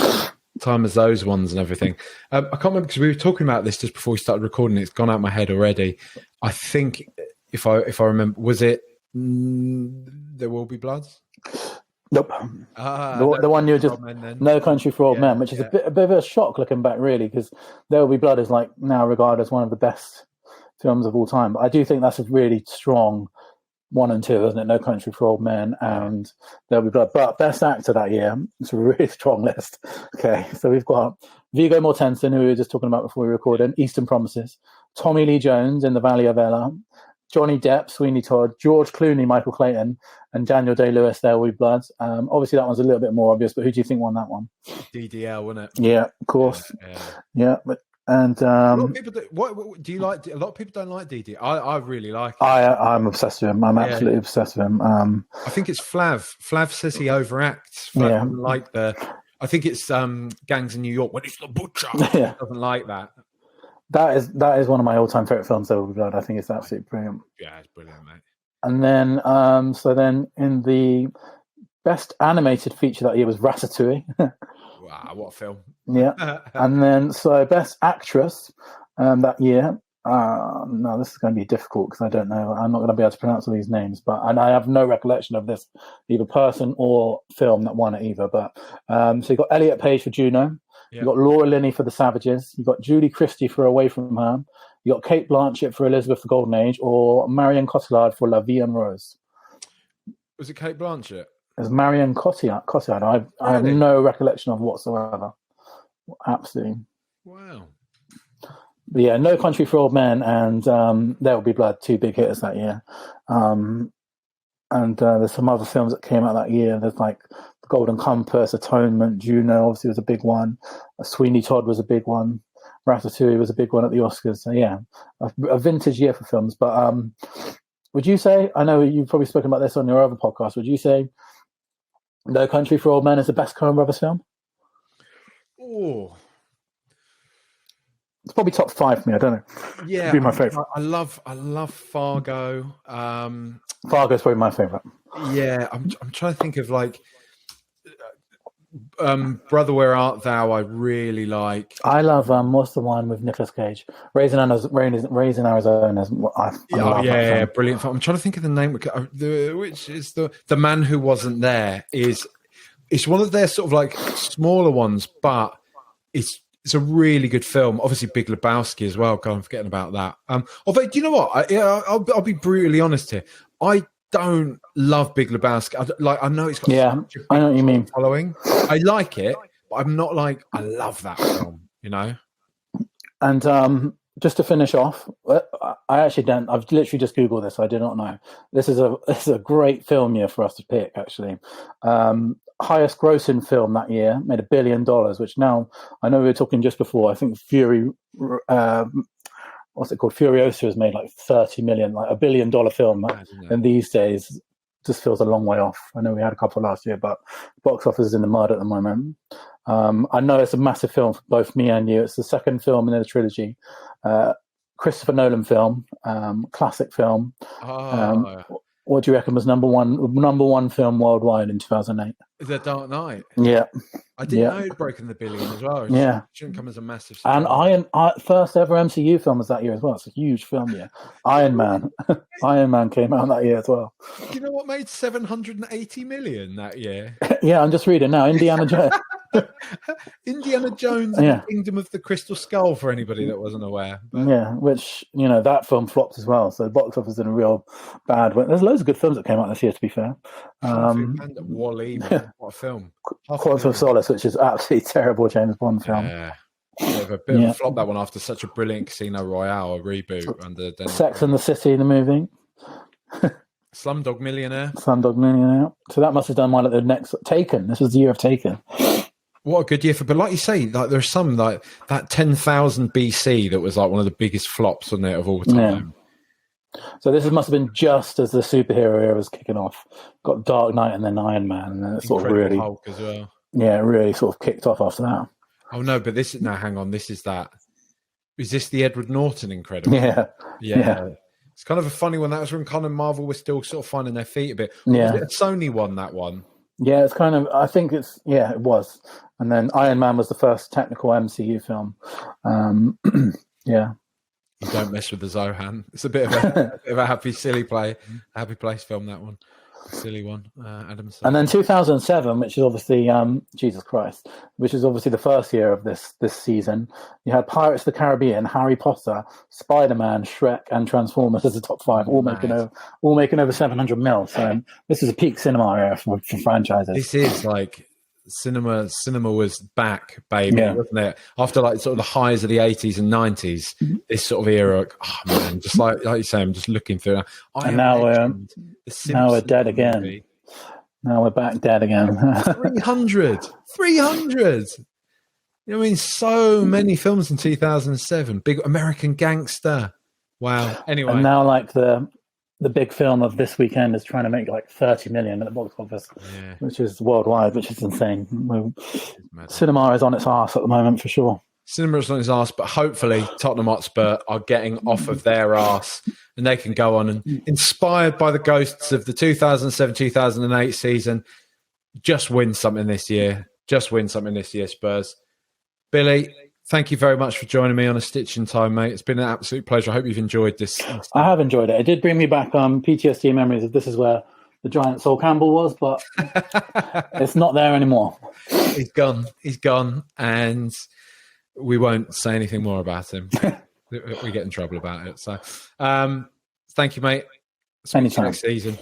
time as those ones and everything. I can't remember because we were talking about this just before we started recording. It's gone out of my head already. I think if I remember, was it There Will Be Blood? Nope. The one you just No Country for Old Men, which is a bit of a shock looking back, really, because There Will Be Blood is like now regarded as one of the best films of all time. But I do think that's a really strong 1 and 2, isn't it? No Country for Old Men and There Will Be Blood. But Best Actor that year, it's a really strong list. Okay, so we've got Viggo Mortensen, who we were just talking about before we recorded, Eastern Promises, Tommy Lee Jones in The Valley of Ella, Johnny Depp, Sweeney Todd, George Clooney, Michael Clayton, and Daniel Day-Lewis, There Will Be Blood. Obviously, that one's a little bit more obvious, but who do you think won that one? DDL, wasn't it? Yeah, of course. Yeah, but and a lot of people do. What do you like? A lot of people don't like DD. I really like it. I'm obsessed with him. I'm absolutely obsessed with him. I think it's Flav. Flav says he overacts. Flav like I think it's Gangs in New York when he's the butcher. Yeah. Doesn't like that. That is one of my all-time favorite films, There Will Be Blood. I think it's absolutely brilliant. Yeah, it's brilliant, mate. And then, so then in the Best Animated Feature that year was Ratatouille. Wow, what a film. Yeah. And then, so Best Actress that year. No, this is going to be difficult because I don't know. I'm not going to be able to pronounce all these names, and I have no recollection of this, either person or film that won it either. But so you got Elliot Page for Juno. You got Laura Linney for The Savages. You got Julie Christie for Away From Home. You got Kate Blanchett for Elizabeth the Golden Age, or Marion Cotillard for La Vie en Rose. Was it Kate Blanchett? It's Marion Cotillard. I have no recollection of whatsoever. Absolutely. Wow. But yeah, No Country for Old Men and There Will Be Blood, 2 big hitters that year. And there's some other films that came out that year. There's like The Golden Compass, Atonement, Juno obviously was a big one. Sweeney Todd was a big one. Ratatouille was a big one at the Oscars. So yeah, a vintage year for films. But would you say, I know you've probably spoken about this on your other podcast, would you say No Country for Old Men is the best Coen Brothers film? Oh, it's probably top 5 for me. I don't know. Yeah, it'd be my favorite. I love Fargo. Fargo's probably my favorite. Yeah, I'm trying to think of like Brother, Where Art Thou? I really like. I love what's the one with Nicolas Cage? Raising Arizona. Yeah, brilliant film. I'm trying to think of the name, which is the Man Who Wasn't There. It's one of their sort of like smaller ones, but it's a really good film. Obviously, Big Lebowski as well. God, I'm forgetting about that. Although, do you know what? I'll be brutally honest here. I don't love Big Lebowski. I know it's got such a big I know what you mean. Following. I like it, but I'm not like I love that film. You know. And just to finish off, I actually don't. I've literally just Googled this. I did not know. This is a great film year for us to pick. Actually, highest grossing film that year made $1 billion. Which now I know we were talking just before. I think Fury. What's it called? Furiosa has made like 30 million, like $1 billion film. And these days just feels a long way off. I know we had a couple last year, but box office is in the mud at the moment. I know it's a massive film for both me and you. It's the second film in the trilogy. Christopher Nolan film, classic film. What do you reckon was number one film worldwide in 2008? The Dark Knight. Yeah. I didn't know it'd broken the billion as well. It shouldn't come as a massive surprise. And first ever MCU film was that year as well. It's a huge film year. Iron Man. Iron Man came out that year as well. You know what made 780 million that year? Yeah, I'm just reading now. Indiana Jones. Indiana Jones and the Kingdom of the Crystal Skull, for anybody that wasn't aware. But... Yeah, which, that film flopped as well. So the box office is in a real bad way. There's loads of good films that came out this year, to be fair. Wall-E, what a film. Quantum of Solace, which is absolutely terrible James Bond film. Yeah. Bit of a flop, that one, after such a brilliant Casino Royale reboot under Sex and the City, the movie. Slumdog Millionaire. So that must have done well at the next Taken. This was the year of Taken. What a good year but like you say, like there's some like that 10,000 BC that was like one of the biggest flops, wasn't it, of all time. Yeah. So this must have been just as the superhero era was kicking off. Got Dark Knight and then Iron Man, and then it sort of really Hulk as well. Yeah, it really sort of kicked off after that. Oh no, but this is now. Hang on, this is that. Is this the Edward Norton Incredible? Yeah. It's kind of a funny one. That was when Con and Marvel were still sort of finding their feet a bit. Yeah, was it Sony won that one. Yeah, it's kind of. I think it's. Yeah, it was. And then Iron Man was the first technical MCU film. Yeah. You don't mess with the Zohan. It's a bit of a happy place film, that one. Silly one. Adam. And then 2007, which is obviously Jesus Christ, which is obviously the first year of this season. You had Pirates of the Caribbean, Harry Potter, Spider-Man, Shrek, and Transformers as the top 5, all making over 700 mil. So this is a peak cinema era for franchises. This is like cinema was back, baby, wasn't it? After like sort of the highs of the 80s and 90s, this sort of era, oh man, just like you say, I'm just looking through. And now we're dead again. Movie. Now we're back dead again. 300. You know what I mean? So many films in 2007. Big American Gangster. Wow. Anyway. And now like the big film of this weekend is trying to make like 30 million at the box office, which is worldwide, which is insane. Cinema is on its arse at the moment for sure. Cinema is on its arse, but hopefully Tottenham Hotspur are getting off of their arse and they can go on and, inspired by the ghosts of the 2007-2008 season, just win something this year. Spurs. Billy, thank you very much for joining me on A Stitch in Time, mate. It's been an absolute pleasure. I hope you've enjoyed this. I have enjoyed it. It did bring me back PTSD memories of this is where the giant Sol Campbell was, but it's not there anymore. He's gone, and we won't say anything more about him. We get in trouble about it. So thank you, mate. Anytime. Next season.